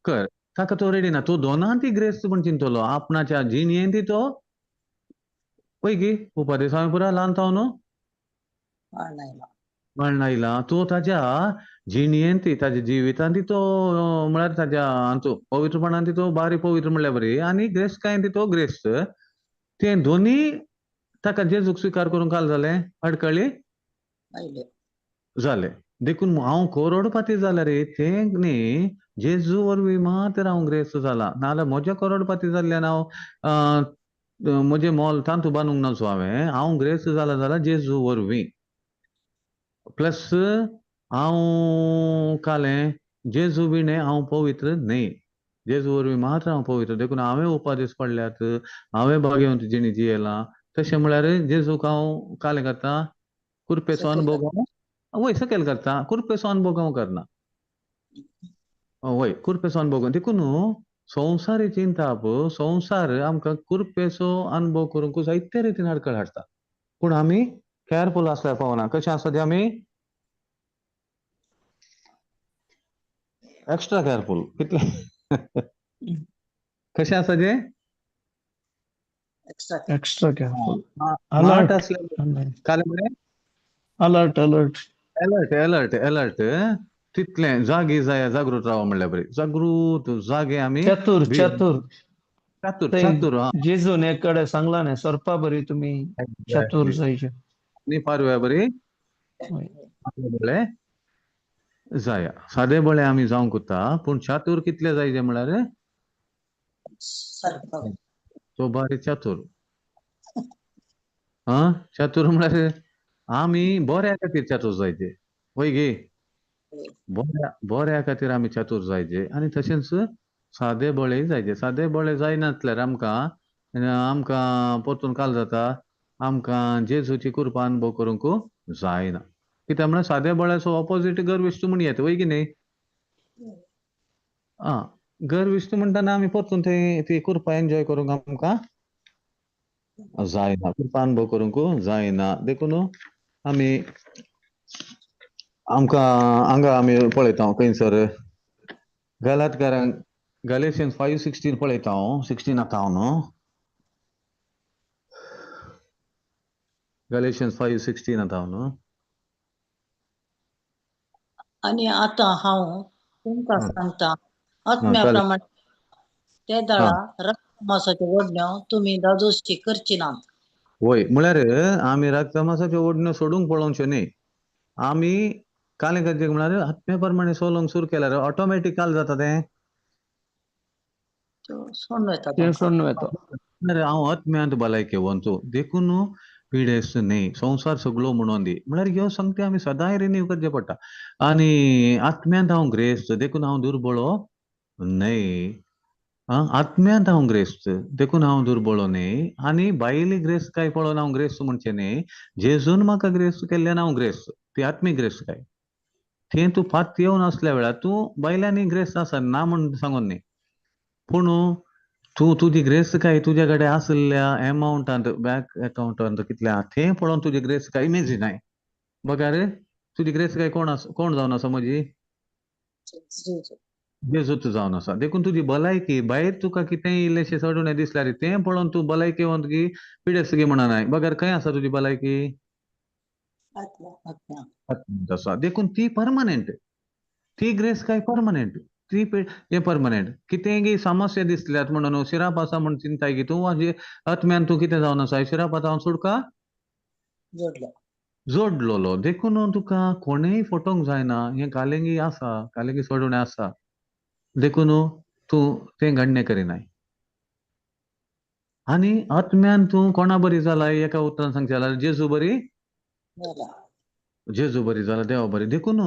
कर. ताका तो रेडी ना. तो दोनांती ग्रेस्त म्हण चिंतलो आपणाच्या जिणयेंती तो पळय गी उपादेश हांवें पुराय ल्हान थावन मळनायला तो ताज्या जिणयेंती ताज्या जिवितांती तो म्हळ्यार ताज्या हातूं पवित्रपणांती तो बारी पवित्र म्हणल्यार बरी आनी ग्रेस्तकायेंती तो ग्रेस्त तें दोनी ताका जेजूक स्विकार करूंक काल जालें अडकळ्ळी जालें. देखून हांव करोडपती जाल्यार तें न्ही जेजू वरवीं मात्र हांव ग्रेस्त जाला, नाल्यार म्हजे करोडपती जाल्ल्यान हांव म्हजें मोल तांतू बांदूंक नासो हांव ग्रेस्त जाला जाल्यार जेजू वरवीं. प्लस हांव कालें जेजू विणे हांव पवित्र न्ही. जेजू वरवीं मात्र हांव पवित्र, देखून हांवें उपादेश पडल्यात, हांवें भाग्यवंत जिणी जियेलां. तशें म्हळ्यार जेजूक हांव कालें करता, कुरपेचो सकयल अनुभव वय सकयल करता, कुरपेचो अनुभव हांव करना. वय कुरपेचो अनुभव देखून संवसार चिंता पळय, संवसार आमकां कुरपेचो अनुभव करूंक जायते रितीन आडखळ हाडटा. पूण आमी केअरफूल आसल्यार पावना. कशें आसता आमी एक्स्ट्रा केअरफूल कितले कशें आसा जे एक्स्ट्रा केअरफुल, स्मार्ट असल्यार कालें म्हळें alert alert alert alert alert तितले जागी जागृत राव म्हणल्यार बरी. जागृत जागे आमी चतुर चतुर चातूर ते चातूर जेजून एक कडे सांगला न्ही, सरपा बरी तुम्ही चतुर जायचे. न्ही पारव्या बरी होय. बळे जाया. सादे बळे आमी जावंक कोता, पूण चातूर कितले जायचे म्हळ्यार सारखं तो बारी चातूर. चातूर म्हळ्यार आमी बऱ्या खातीर चातूर जायचे. वय गे बऱ्या खातीर आमी चातूर जायचे. आनी तशेंच सादे बळे जायचे. सादे बळे जायनासल्यार आमकां परतून काल जाता, आमकां जेजूची कृपा अनुभव करूंक जायना. कित्याक म्हळ्यार सादे बळ्याचो ऑपोजीट गर्विश्ट म्हूण येता, वय की न्ही. गर्विश्ट म्हणटना आमी परतून ती कृपा एन्जॉय करूंक आमकां जायना, कृपा अनुभव करूंक जायना. देखून आमी आमकां हांगा आमी पळयता खंयसर गलातकारांक गॅलेशियन्स 5:16 पळयता हांव. 16 हांव न्हू, गॅलेशियन्स 5:16 हांव न्हू. आणि आता हांव तुमकां सांगता आत्म्या चालेल. प्रमाणे ते दळा रक्तमासाच्यो ओडण्यो तुमी दादोशी करची नात. वय म्हळ्यार आमी रक्तमासाच्यो ओडण्यो सोडूंक पळोवच्यो न्ही. आमी कालें करचें म्हळ्यार आत्म्या प्रमाणे चलोवंक सुरू केल्यार ऑटोमॅटीक काल जाता तें सोडून येता ते तुमकां. सोडून येता. हांव आत्म्यांत भलायके वंचू. देखून पिडेस्त न्ही, संवसार सगळो म्हणून दी म्हळ्यार ह्यो संगती आमी सदांय रिन्यू करचे पडटा. आनी आत्म्यांत हांव ग्रेस्त, देखून हांव दुर्बळो न्ही. आत्म्यांत हांव ग्रेस्त, देखून हांव दुर्बळो न्ही. आनी भायली ग्रेस्तकाय पळोवन हांव ग्रेस्त म्हणचें न्ही. जेजून म्हाका ग्रेस्त केल्ल्यान हांव ग्रेस्त, ती आत्मीक ग्रेस्तकाय. थंय तूं फात येवन असल्या वेळार तूं भायल्यानी ग्रेस्त आसा ना म्हण सांगून न्ही. पूण तूं तुजी ग्रेस्तकाय तुजे कडेन आसल्या एमावंटांत बँक अकाउंटांत कितले आहा तें पळोवन तुजी ग्रेस्तकाय इमेजीन आय. बघार तुजी ग्रेस्तकाय कोण जावन आसा म्हजी जेजूच जावन आसा. देखून तुजी भलायकी भायर तुका कितेंय इल्लेशें चडून दिसल्यार तें पळोवन तूं भलायकेवंतकी पिडेस्तकी म्हणनाय. बघार खंय आसा तुजी भलायकी आत्म्यांत आसा. देखून ती परमनंट, ती ग्रेस्तकाय परमनंट, ती हें परमनंट. कितेंय समस्या दिसल्यात म्हणून शिराप आसा म्हूण चिंताय की तूं आत्म्यान तूं कितें जावन आसा. शिरापात हांव सुडका जोडलोलो. देखून तुका कोणेय फटोवंक जायना. हें कालेंगी आसा, कालेंगी सोडून आसा. देखून तूं तें गण्य करिनाय. आनी आत्म्यान तूं कोणा बरी जाला एका उतरान सांगचे जाल्यार जेजू बरी जेजू बरी जाला, देवा बरी. देखून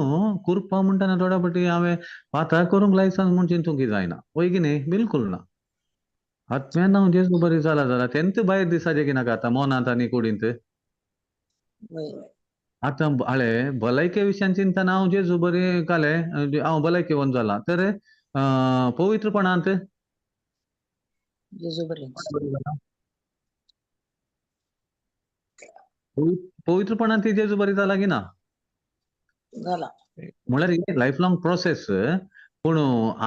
कृपा म्हणटना थोड्या फावटी हांवें पातळ करूंक लायसन्स म्हूण चिंतूंक जायना, वय की न्ही. बिलकूल ना. आत्म्यान हांव जेजू बरी जाला जाल्यार तेंत भायर दिसाचें की नाका आतां मोनांत आनी कुडींत. आतां भलायके विशयान चिंतना हांव जेजू बरी काले हांव भलायकेवंत जाला तर पवित्रपणांत पवित्रपणांत ती जेजू बरी जाला की ना म्हळ्यार ही लायफ लॉंग प्रोसेस. पूण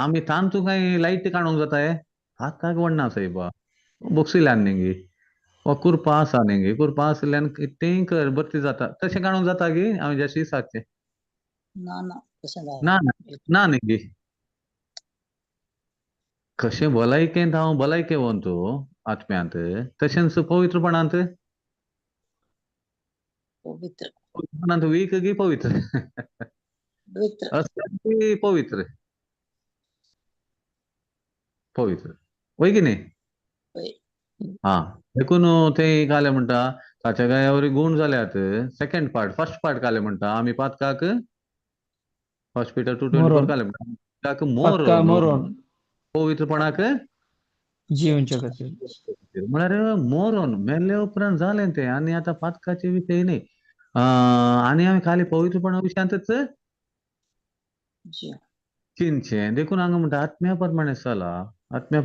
आमी तांतू काय लायट काडूंक जाताय हाताक वडना सायबा बोक्सिल्यान न्ही वा कुरपा आसा न्ही. कुरपा आसल्यान कितेंय कर बरी जाता. तशें काडूंक जाता गी हांवें जशी सारकें ना ना ना न्ही. कशें भलायकेंत हांव भलायकेवंत आत्म्यांत तशेंच पवित्रपणांत पवित्रपणांत वीक गी पवित्र असल्यान ती पवित्र. पवित्र वय की नाही. होय. हा देखून ते काले म्हणटा ताच्या गायावरी गुण जाल्यात. सेकंड पार्ट फर्स्ट पार्ट काले म्हणटा आम्ही पातकाक 1 Peter 2:24 मोरोन काले म्हणटा पातकाक पक्का मोरोन मोरोन पवित्रपणाक जीवनच्या खातीर. म्हळ्यार मोरोन मेल्ले उपरांत जालें तें आनी आतां पातकाचे विशय न्ही. आनी आमी खाली पवित्रपणा विशयांतच जी. चिंतचें. देखून हांगा म्हणटा आत्म्या प्रमाणे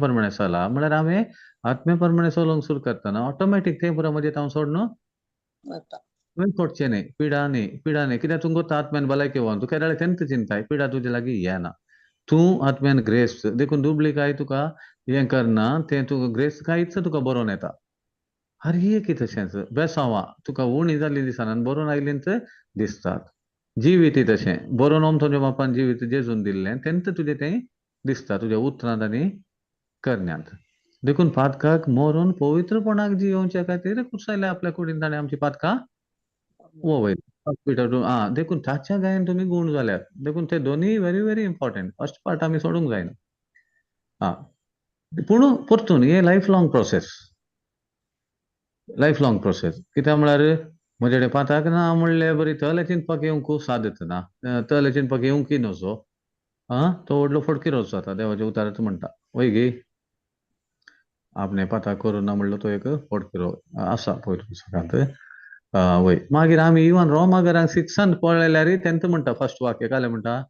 म्हळ्यार हांवें आत्म्या प्रमाणे चलोवंक सुरू करतना ऑटोमॅटीक तें पुरो मजें हांव सोडून वता. तुवें सोडचें न्ही. पिडा न्ही कित्याक तुमकां तो आत्म्यान भलायकी व्हरून तूं केरळ तेंत चिंताय पिडा तुजे लागीं येना. तूं आत्म्यान ग्रेस देखून दुबली काय तुका हें करना तें तुका ग्रेस कांयच तुका बरोवन येता. हर एक तशेंच बेसांवां तुका उणी जाल्ली दिसना बरोवन आयलींच दिसतात. जिवीत तशें बरोवन तुज्या बापान जिवीत जेजून दिल्लें तेंत तुजें तें दिसता तुज्या उतरांत आनी करण्यांत. देखून पातकाक मरून पवित्रपणाक जियोवच्या खातीर कुसयल्या आपल्या कुडीन ताणें आमची पातकां वोवयली. देखून ताच्या गायन तुमी गुण जाल्यात. देखून ते दोनूय very very important. First part आमी सोडूंक जायना. पूण परतून हे लायफ लाँग प्रोसेस कित्याक म्हळ्यार म्हजे कडेन पाताक ना म्हणलें बरी तले चिंतपाक येवंक सादत ना. तले चिंतपाक येवंकय नजो. तो व्हडलो फटकिरोच जाता देवाच्या उतारांत म्हणटा वय गे आपणे पाताक करूं ना म्हणलो तो एक फटकिरो आसा पयलीं पुस्तकांत. वय मागीर आमी इवन रोमाघरांक 6 पळयल्यार तेंत म्हणटा फर्स्ट वाक्य काले म्हणटा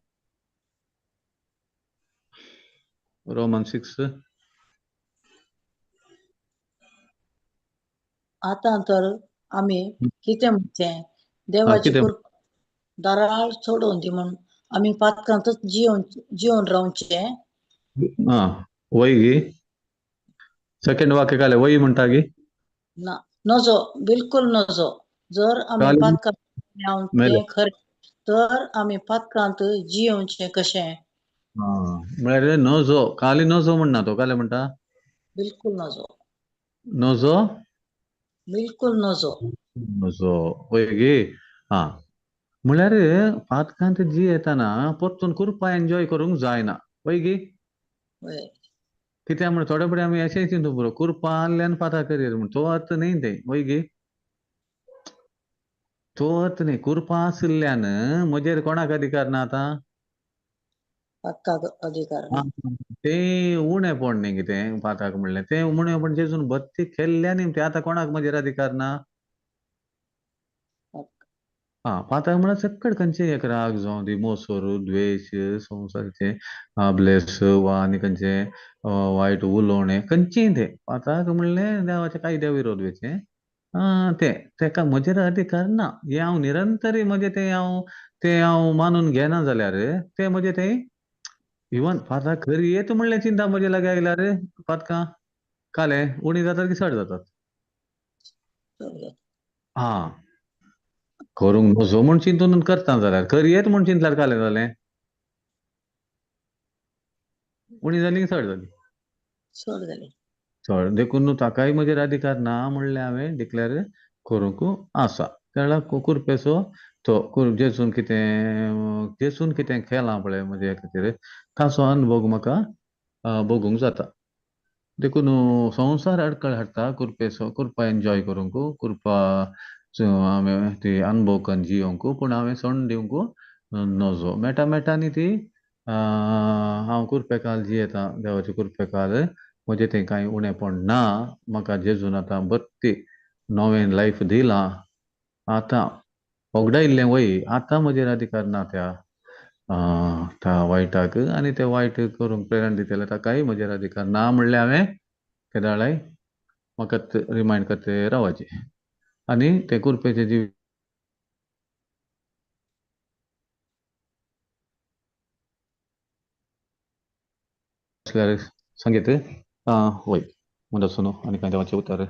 रोमन 6 आतां तर आमी कितें म्हणचें देवाची कितें कृपा दाराळ सोडून दी म्हण आमी पातकांतच जिवन रावचें. वय गे सेकंड वाक्य काले वय म्हणटा गे ना नजो बिलकुल नजो. जर आमी काले पातकांत मेळोन मेले. तें खरें तर आमी पातकांत जियोवचें कशें. म्हळ्यार नजो खाली नजो म्हणना तो काले म्हणटा बिलकुल नजो नजो बिलकुल नजो. नजो वय गे. म्हळ्यार पातकांत जियेतना परतून कुरपा एन्जॉय करूंक जायना वय गे. वय. कित्याक म्हण थोडे फुडें आमी अशेंय चिंतूंक पुरो कुरपा आसल्यान पाता करीत म्हण तो अर्थ न्ही तें वय गे. तो अर्थ न्ही कुरपा आशिल्ल्यान म्हजेर कोणाक अधिकार ना आतां पातकाक अधिकार ना. तें उणेपण न्ही कितें पाताक म्हणलें तें उणेपण जेजून भक्ती केल्ल्यान तें आतां कोणाक म्हजेर अधिकार ना. पाताक म्हळ्यार सक्कड खंयचेय एक राग जावं दी मोसोर द्वेश संवसाराचे ब्लेस वा आनी खंयचें वायट उलोवणें खंयचेय तें पाताक म्हणलें देवाच्या कायद्या विरोध वयचें. तेका म्हजेर अधिकार ना. हें हांव निरंतरी म्हजें तें हांव मानून घेना जाल्यार तें म्हजें तें इवन पाताक खरी येत म्हणलें चिंता म्हजे लागीं आयल्यार पातकां काले उणी जातात की चड जातात. करूंक नजो म्हूण चिंतून करता जाल्यार खरी येत म्हूण चिंतल्यार कालें जालें उणी जाली की चड जाली चड जाली. चड. देखून ताकाय म्हजेर अधिकार ना म्हणलें हांवें डिक्लेअर करूंक आसा. कळ्ळां कुरपेचो तो जेजून कितें केलां पळय म्हजे खातीर ताचो अनुभव म्हाका भोगूंक जाता. देखून संवसार अडखळ हाडटा कुरपा एन्जॉय करूंक कुरपा हांवें ती अनुभव करून जियोंक पूण हांवें सोडून दिवंक नजो. मेटा न्ही ती हांव कुरपेकाल जियेतां देवाच्या कुरपेकाल म्हजें तें कांय उणेंपण ना. म्हाका जेजून आतां बरी नवें लायफ दिलां. आतां होगडायिल्लें वय आतां म्हजेर अधिकार ना त्या वायटाक आनी तें वायट करूंक प्रेरण दितले ताकाय म्हजेर अधिकार ना म्हणलें हांवें केदाळाय म्हाका रिमायंड करते रावचें आनी तें कुरपेचें जिवीत असल्यार सांगीत वय म्हणटा सुनो आनी कांय देवाचें उतर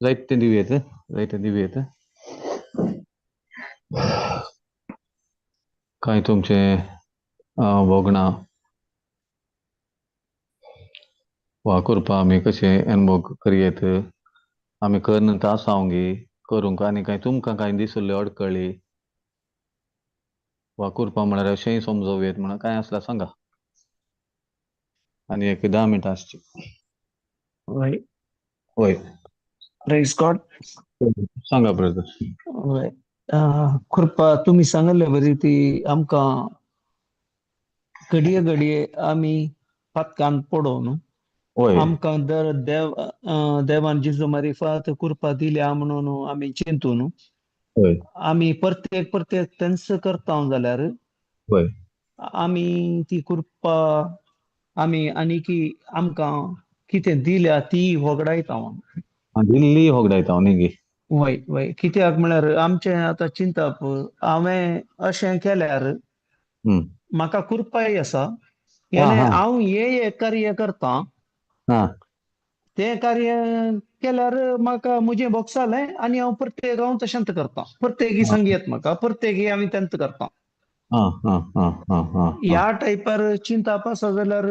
जायते दिवयेत कांय तुमचे भोगणां वा कुरपा आमी कशें अनुभव करयेत आमी करन आसावंगी करूंक आनी कांय तुमकां कांय दिसल्ल्यो अडकळी वा कुरपा म्हळ्यार अशेंय समजोवयेत म्हणून कांय आसल्यार सांगा. आणि एक 10 मिनिटं आसची. वय होय. Praise God. सांगा ब्रदर. वय कृपा तुम्ही सांगले बरी ती आमकां घडये घडये आमी पातकान पडो न्हू. होय. आमकां दर देवान जिजू मारिफात कृपा दिल्या म्हणून आमी चिंतू न्हू. होय. आमी प्रत्येक तेंच करता जाल्यार होय. आमी ती कृपा आमी आनीकी आमकां कितें दिल्या ती वगडायता. दिल्ली होगडायता न्ही. वय वय कित्याक म्हळ्यार आमचें आतां चिंतप हांवें अशें केल्यार म्हाका कृपाय आसा. हांव हे कार्य करतां तें कार्य केल्यार म्हाका म्हजें भोगसालें आनी हांव प्रत्येक हांव तशेंच करतां. प्रत्येक संगीत म्हाका प्रत्येक आमी तेंच करतां. ह्या टायपार चिंतप आसा जाल्यार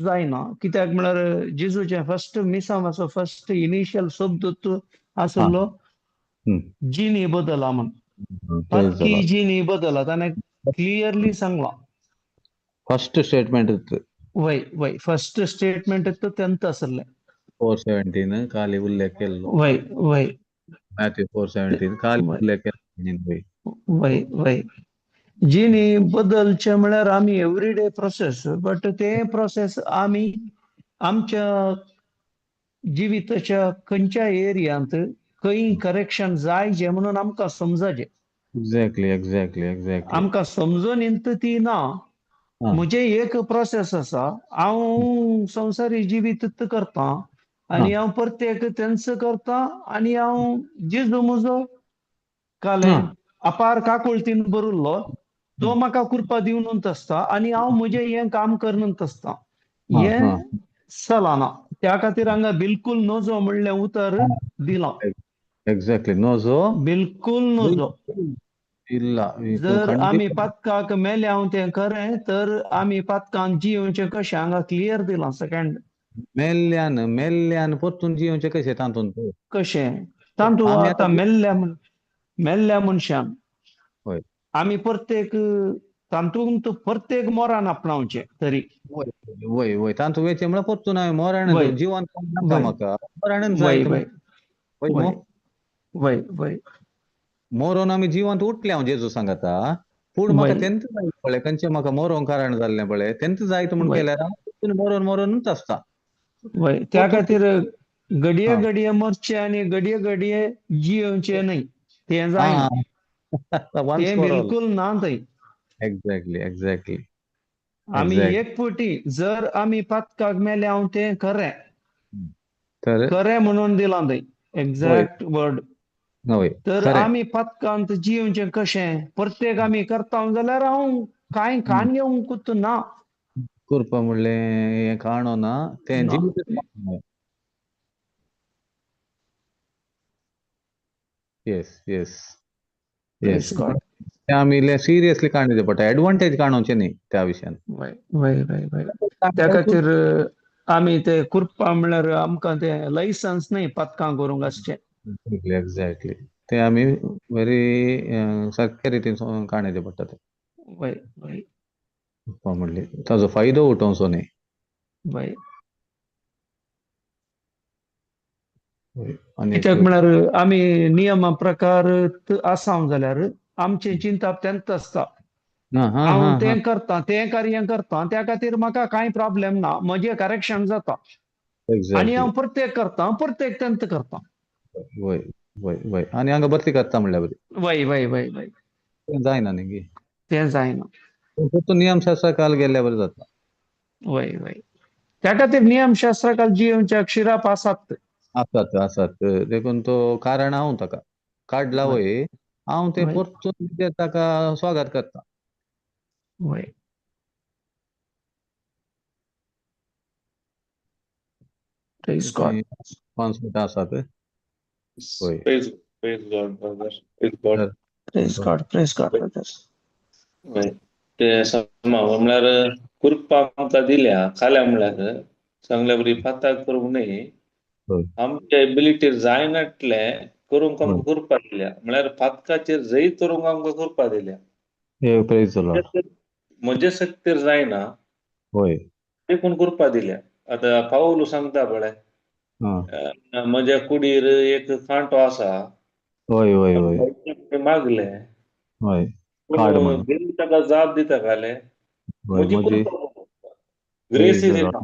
जायना. कित्याक म्हळ्यार जेजूचे फर्स्ट मिसांवाचो फर्स्ट इनिशियल शब्द आसलो जिणी बदला म्हण. पातकी जिणी बदला ताणें क्लियरली सांगलां. फर्स्ट स्टेटमेंट वय वय फर्स्ट स्टेटमेंट तेंत आसलें. 4:17 खाली उल्लेख केल्लो. वय वय मॅथ्यू 4:17 खाली उल्लेख केल्लो. वय वय जिणी बदलचे म्हळ्यार आमी एवरीडे प्रोसेस बट ते प्रोसेस आमी आमच्या जिविताच्या खंयच्या एरियांत खंय करेक्शन जायचे म्हणून आमकां समजाचें. एक्झॅक्टली. आमकां समजून येता ती ना. म्हजें एक प्रोसेस आसा. हांव संवसारी जिवीत करतां आनी हांव प्रत्येक तेंच करतां आनी हांव जेजू म्हजो कालें अपार काकुळटीन भरिल्लो तो म्हाका कृपा दिवनूच आसता आनी हांव म्हजें हें काम करनूच आसतां. हें चलना. त्या खातीर हांगा बिलकूल नजो म्हणलें उतर दिलां. एक्झॅक्टली नजो बिलकूल नजो. इल्ला. जर आमी पातकाक मेल्याव तें खरें तर आमी पातकान जियोवचें कशें हांगा क्लियर दिलां. सेकंड मेल्ल्यान परतून जियोवचें कशें तातूंत कशें तांतू आतां मेल्ल्या मनशान आमी प्रत्येक तांतूंत प्रत्येक मोरान आपणावचें तरी. वय तांतू वेचें म्हळ्यार परतून हांवें मोरान जिवंत नाका म्हाका मोरानच जाय. वय वय मोरोन आमी जिवंत उठले हांव जेजू सांगता. पूण म्हाका तेंच जाय पळय खंयचें म्हाका मोरोंक कारण जाल्लें पळय तेंच जायत म्हूण केल्यार हांव मोरोनूच आसता. वय त्या खातीर घडये घडये मरचें आनी घडये घडये जियोवचें न्हय. तें जायना. तें बिलकूल ना थंय. एक्झॅक्टली. आमी एक फावटी जर आमी पातकाक मेल्याव तें खरें म्हणून दिलां थंय. Exact word. तर आमी पातकांत जियोवचें कशें प्रत्येक आमी करता जाल्यार हांव कांय खाण घेवंक ना. कृपा म्हणलें हें काणो ना तें जिवीत. येस. तें आमी सिरियसली काणयचें पडटा. एडवांटेज काणोवचें न्ही त्या विशयान. वय त्या खातीर आमी ते कृपा म्हळ्यार आमकां तें लायसन्स न्हय पातकां करूंक आसचें. एक्झॅक्टली. तें आमी व्हेरी सारके रितीन काणयचें पडटा तें. वय म्हणली ताजो फायदो उठोवचो न्ही. वय कित्याक म्हळ्यार आमी नियमा प्रकार आसाव जाल्यार आमचें चिंतप तेंच आसता. हांव तें करतां तें कार्य करतां त्या खातीर म्हाका कांय प्रॉब्लेम ना. म्हजें करेक्शन जाता आनी हांव प्रत्येक करतां प्रत्येक तेंच करतां. वय आनी हांगा भरती करता म्हणल्यार बरी. वय तें जायना न्ही. तें जायना. नियमशास्त्राकाल गेल्यार बरें जाता. वय त्या खातीर नियमशास्त्राकाल जियोवच्या शिराप आसात. आसात. देखून तो कारण हांव ताका काडला वय हांव तें परतून ताका स्वागत करतां. वय 5 मिनटां आसात. Praise God. ते म्हणल्यार कृपा आमकां दिल्या खाल्या म्हणल्यार सांगल्या बरी पातक करूंक न्हय. आमच्या एबिलिटीर जायनाटले करूंक आमकां कृपा दिल्या म्हळ्यार पातकाचेर जैत करूंक आमकां कृपा दिल्या. म्हजे शक्तीर जायना. देखून कृपा दिल्या. आता पाऊल सांगता पळय म्हज्या कुडीर एक कांटो आसा, होय होय होय मागले होय कार्ड म्हणून देव ताका जाप दिता काले होय म्हजी म्हणजे कृपा ग्रेस इज इनफ.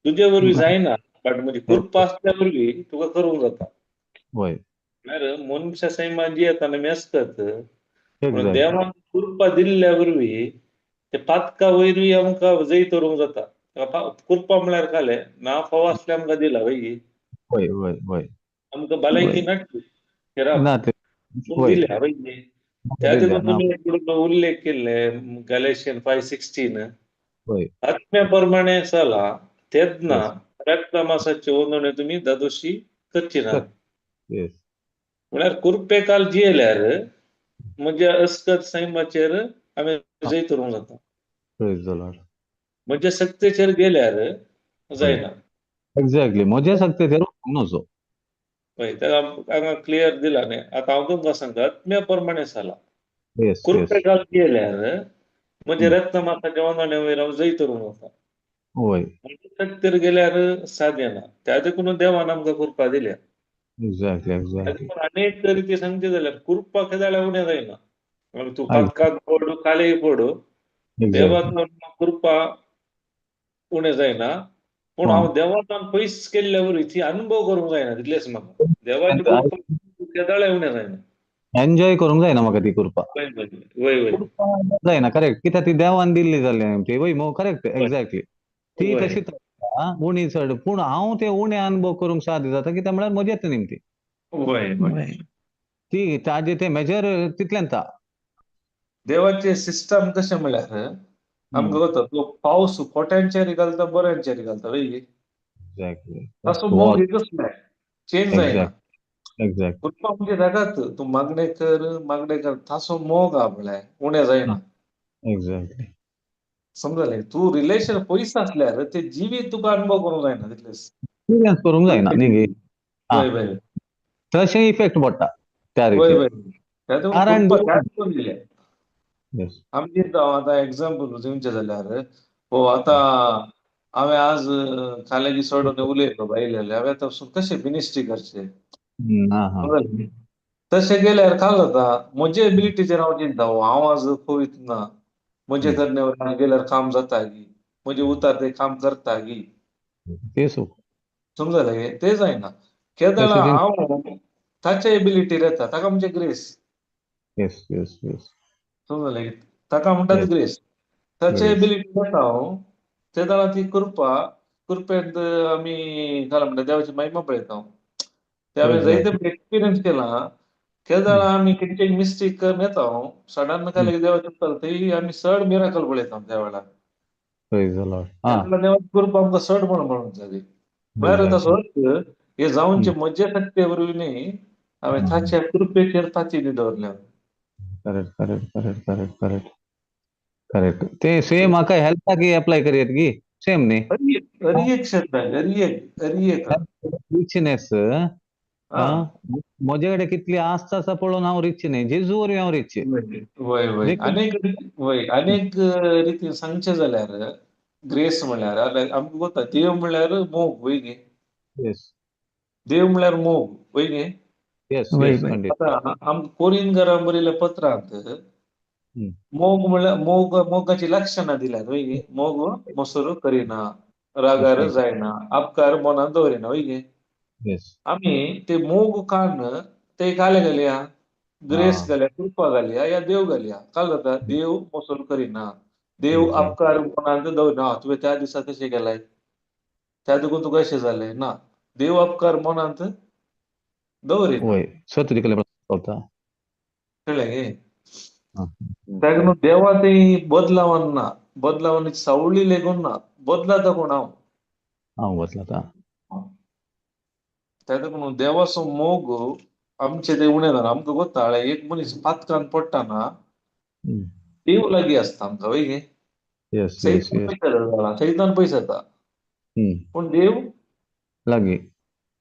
तुजे वरवीं जायना, बट म्हजी कृपा असल्या वरवीं तुका करूंक जाता. होय म्हळ्यार मनशा सैमा जियेताना मेसतात, पूण एक्झॅक्ट देवान कृपा दिल्ल्या वरवीं ते पातका वयरूय आमकां जैत करूंक जाता. कृपा म्हळ्यार काले ना फाव आसले आमकां दिला वय होय होय होय आमकां भलायकी नाटली खेराप ना ते पूण होय दिल्या वय त्या दिल्या देखून ना तुमी एक उल्लेख केल्ले गॅलेशियन 5:16 होय आत्म्याप्रमाणे चला तेदना येस रक्तमासाचे ओंदणे तुम्ही दादोशी करची ना. येस म्हळ्यार कुरपेकाल जियेल्यार म्हणजे अस्कत सैमाचेर आमी जैत करूंक जाता. Praise the Lord. म्हणजे सत्तेचेर गेल्यार जायना. एक्झॅक्टली म्हजे सक्ते ते नसो पळय ताका क्लियर दिला न्ही. आतां हांव तुमकां सांगता आत्म्याप्रमाणे चला. येस येस कुरपेकाल जियेल्यार म्हणजे रक्तमासाच्या ओंदण्या वयर हांव जैत करूंक जाता. होय सत्तेर गेल्यार साध्य ना. त्या देखून देवान आमकां कृपा दिल्या. एक्झॅक्टली एक्झॅक्टली अनेक रिती सांगचे जाल्यार कृपा केदाळ्या उणें जायना. तूं पातकाक पड कालेय पड देवाचो कृपा उणें जायना. पूण हांव देवान पयस केल्ल्या वरवीं ती अनुभव करूंक जायना तितलेंच म्हाका. देवाची कृपा केदाळ्या उणें जायना. एन्जॉय करूंक जायना म्हाका ती कृपा वय वय जायना करेक्ट कित्याक ती देवान दिल्ली जाल्यार ती वय मग करेक्ट एक्झॅक्टली ती वय. तशी उणी चड पूण हांव ते उणें अनुभव करूंक साध्य जाता कित्याक म्हळ्यार मजेत निमती वय वय. ती ताजे ते मेजर तितल्यान ता देवाचे सिस्टम कशें म्हळ्यार आमकां वता तो पावस खोट्यांचेर घालता बऱ्यांचेर घालता वय एक्झॅक्टली ताचो मोग एकच म्हळ्यार चेंज जायना. एक्झॅक्ट कृपा म्हणजे ताकाच तूं मागणें कर ताचो मोग आहा म्हळ्यार उणें जायना. एक्झॅक्टली समजलें तूं रिलेशन पयस आसल्यार ते जिवीत तुका अनुभव करूंक जायना तितलेंच. एक्सपिरियन्स करूंक जायना न्ही वय वय तशें इफेक्ट पडटा त्या वय रितीन वय. त्या देखून कारण कृपा त्याच करून दिल्या. येस आमची आतां एक्झाम्पल दिवचें जाल्यार हो आतां हांवें आज कालेजी सोडून उलयलो बायलेले हांवें आतां कशें मिनिस्ट्री करचें हा तशें गेल्यार काय जाता म्हजे एबिलिटीचेर हांव चिंतता हांव आज पवित्र ना म्हजे करण्यावर गेल्यार काम जाता गी म्हजे उतार ते काम करता गी तेच समजलें ते जायना. केदाळ तशें हांव ताच्या एबिलिटीर येता ताका म्हणजे ग्रेस. येस येस येस समजलें ताका म्हणटात ग्रेस. ताचे ग्रेस एबिलिटी येता हांव ते जाणां ती कृपेंत आमी काय म्हणटा देवाची महिमा पळयता हांव. ते हांवें जायते एक्सपिरियन्स केला. केदाळ आमी कितें मिस्टेक करून येता हांव सडन काय देवाचें थंय आमी चड मिराकल पळयता त्या वेळार. प्रेज द लॉर्ड देवाची कृपा आमकां चड म्हणून जाली. म्हळ्यार तसोच हे जावनचे म्हजे सत्ते वरवीं न्ही हांवें ताच्या कृपेचेर ताची दवरल्या. Correct correct correct correct correct correct ते सेम म्हाका हेल्थाक एप्लाय करयत गी सेम न्ही एक शब्द एक रिचनेस म्हजे कडेन कितली आस्त आसा पळोवन हांव रिच न्ही जेजू वरवीं हांव रिच वय वय अनेक रितीन सांगचे जाल्यार ग्रेस म्हळ्यार आमकां कोता देव म्हळ्यार मोग वय न्ही येस देव म्हळ्यार मोग वय न्ही येस येस खंडीत आतां आमकां कोरिंदकारांक बरयल्या पत्रांत मोग म्हळ्यार मोगाची लक्षणां दिल्यात वय न्ही मोग मसोर करिना रागार जायना आपकार मनांत दवरिना वय न्ही येस आमी ते मोग काडून ते काले घालया ग्रेस घालया कृपा घालया या देव घालया काय जाता देव मसोर करिना देव आपकार मनांत दवरिना तुवें त्या दिसा तशें केलाय त्या देखून तुका अशें जालें ना देव आपकार मनांत दवरिना वय सत्य केले पावता कळ्ळें गे ताका न्हू देवा थंय बदलावन ना बदलावन सावळी लेगून ना बदलाता कोण हांव वतला त्या देखून देवाचो मोग आमचे ते उणें जालां आमकां कोत्ता एक मनीस पातकान पडटा देव लागीं आसता आमकां वय गे येस येस सैतान येस पयस जाला सैतान पयस येता पूण देव लागीं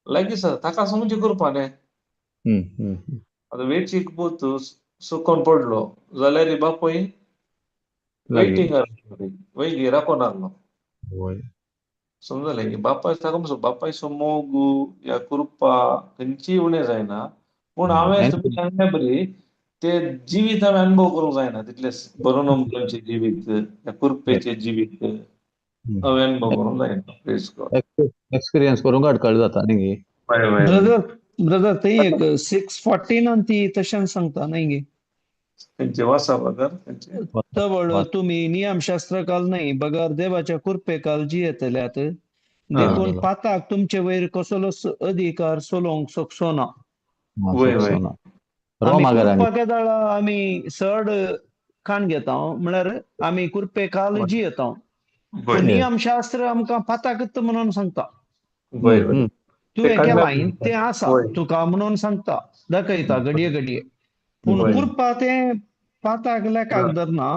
लागीं आसा ताका समजी करपा न्ही आतां वेचीक पूत सुकोन पडलो जाल्यार बापूय लागीं वेटिंग वय गे राखोन आहलो वय समजलें की बापायचो मोग या कृपा खंयची उणें जायना पूण हांवें तुमी सांगल्या बरी ते जिवीत हांवें अनुभव करूंक जायना तितले बरोवन अमकेंचे जिवीत या कृपेचे जिवीत हांवें अनुभव करूंक जायना. Praise God. एक्सपिरियन्स करूंक काडकळ जाता न्ही. वय वय ब्रदर थंय एक 6:14 आणि ती तशें सांगता न्ही गे खंयचे वाचा बगर खंयचे तवळ तुम्ही नियमशास्त्रकाल नाही बगर देवाच्या कृपेकाल जियेतल्यात देखून पाताक तुमचे वयर कसलोच अधिकार सोलोंक शकचो ना. वय वय आमी कृपा केदाळ आमी चड खाण घेता म्हळ्यार आमी कृपेकाल जियेता पूण नियमशास्त्र आमकां पाताकत म्हणून सांगता. वय वय तुवें केलां तें आसा तुका म्हणून सांगता दाखयता घडये पूण कृपा तें पाताक लेखाक धरना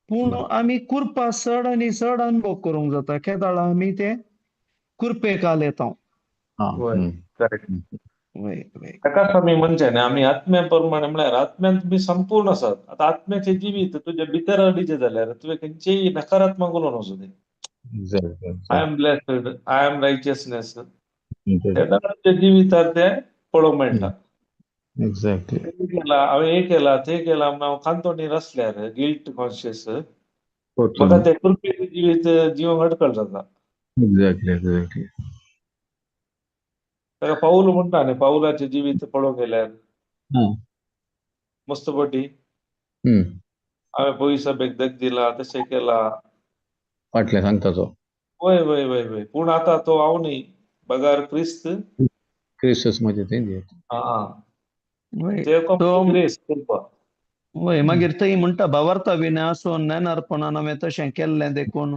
पूण आमी कृपा चड आनी चड अनुभव करूंक जाता केदाळ आमी ते कृपेकाल येता. वय करेक्ट. ताका आमी म्हणचे न्ही आमी आत्म्या प्रमाणे म्हळ्यार आत्म्यान तुमी संपूर्ण आसात. आतां आत्म्याचे जिवीत तुजे भितर अडीचे जाल्यार तुवें खंयचेय नकारात्मक उलोवंक नजो. I am blessed, I am righteousness तेन्ना तुज्या जिवितार ते पळोवंक मेळटा. एक्झॅक्टली हांवें हें केलां तें केलां म्हणून हांव कांतोणीर आसल्यार गिल्ट कॉन्शियस म्हाका तें कृपेचें जिवीत जिवंक अडखळ जाता. एक्झॅक्टली ताका पाऊल म्हणटा न्ही पाऊलाचें जिवीत पळोवंक गेल्यार मस्त पटी हांवें बोई सभेक देख दिला तशें केलां फाटलें सांगता तो वय वय वय वय पूण आतां तो हांव न्ही बगार क्रिस्त क्रिस्तस मध्ये ते जियेता. ग्रेस करपा वय मागीर थंय म्हणटा भावार्था विनयासून नेनारपणान हांवें तशें केल्लें देखून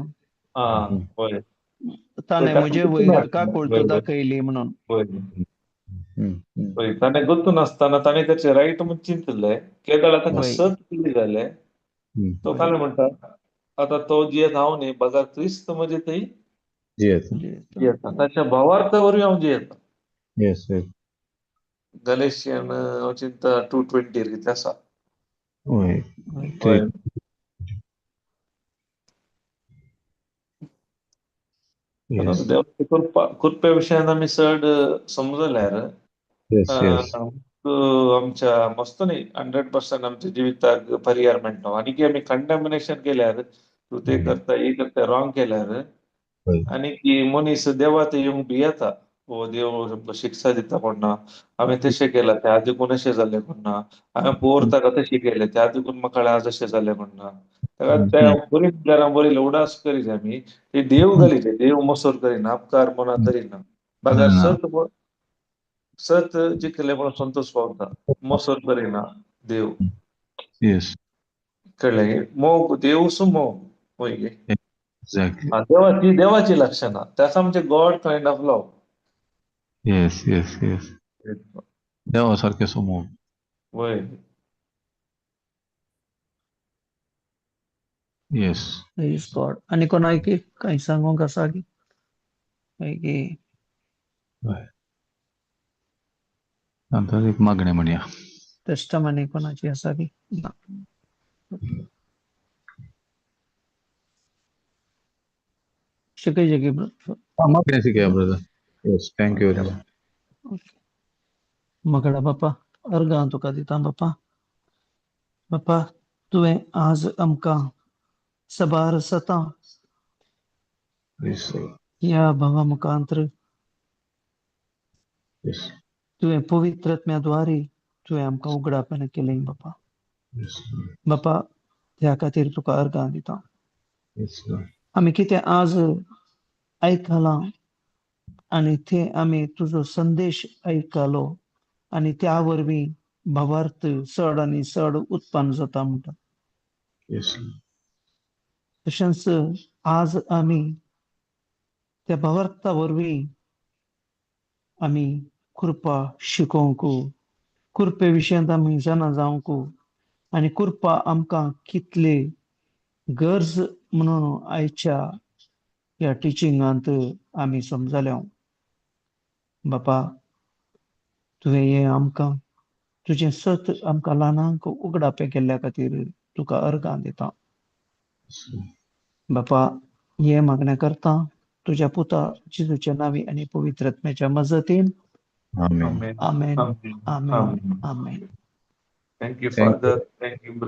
वय ताणें म्हजे वयर काकूळट दाखयली म्हणून. वय ताणें गुंतून आसतना ताणें ताचें रायट म्हूण चिंतलें केदाळ ताका सत दिली जालें तो काल म्हणटा आतां तो जियेत हांव न्ही बगार क्रिस्त म्हजे थंय जियेता ताच्या भावार्था वरवीं हांव जियेता. गलेशियन हांव चिंतता 2:20 कितें आसा. देवाची कृपे विशयान आमी चड समजल्यार आमच्या मस्त न्ही 100% आमच्या जिविताक पर्याय मेळटा. आनी आमी कंडेमिनेशन केल्यार तूं तें करता हे करता रॉंग केल्यार आनी मनीस देवा थंय येवंक भियेता. हो देव शिक्षा दिता कोण ना हांवें तेशें केलां त्या देखून अशें जालें म्हणना हांवें पोर ताका तशी केलें त्या देखून म्हाका आज अशें जालें म्हणना ताका त्या बरी जाल्यार बरी उडास करीत आमी ते देव घालीचे देव मसोर करिना अपकार मनांत धरिना बगार सत जिखले म्हणून संतोष पावता मसोर करिना देव कळ्ळें मोग देवूच मोग पळय देवाची लक्षणां ताका आमचे गॉड कायंड ऑफ लव. देवा सारकें समोग वय प्रेज गॉड. आनी कोणाक काही सांगूंक आसा की एक मागणें म्हणया टेस्टमनी कोणाची आसा की ना. शिकय मागणें शिकया brother. Thank you very much. मगडा बापा अर्गां तुका दिता बापा. बापा तुवें आज आमकां सबार सतां ह्या भावा मुखांतर तुवें पवित्रात्म्याद्वारे तुवें आमकां उगडापण केलें बापा. बापा त्या खातीर तुका अर्गां दिता. आमी कितें आज आयकलां आनी तें आमी तुजो संदेश आयकलो आनी त्या वरवीं भावार्थ चड आनी चड उत्पन्न जाता म्हणटा. तशेंच आज आमी त्या भावार्था वरवीं आमी कृपा शिकोवंक कृपे विशयांत आमी जाणा जावंक आनी कृपा आमकां कितले गरज म्हणून आयच्या ह्या टिचिंगांत आमी समजल्या. बापा तुवें हें आमकां तुजें सत आमकां ल्हानांक उगडापें केल्ल्या खातीर तुका अर्गां दिता. बापा हे मागण्याकरता तुझ्या पुता जिजूच्या नावी आणि पवित्र आत्म्याच्या मजतीन. आमेन. आमेन. आमेन. आमेन. Thank you, Father. Thank you, brother.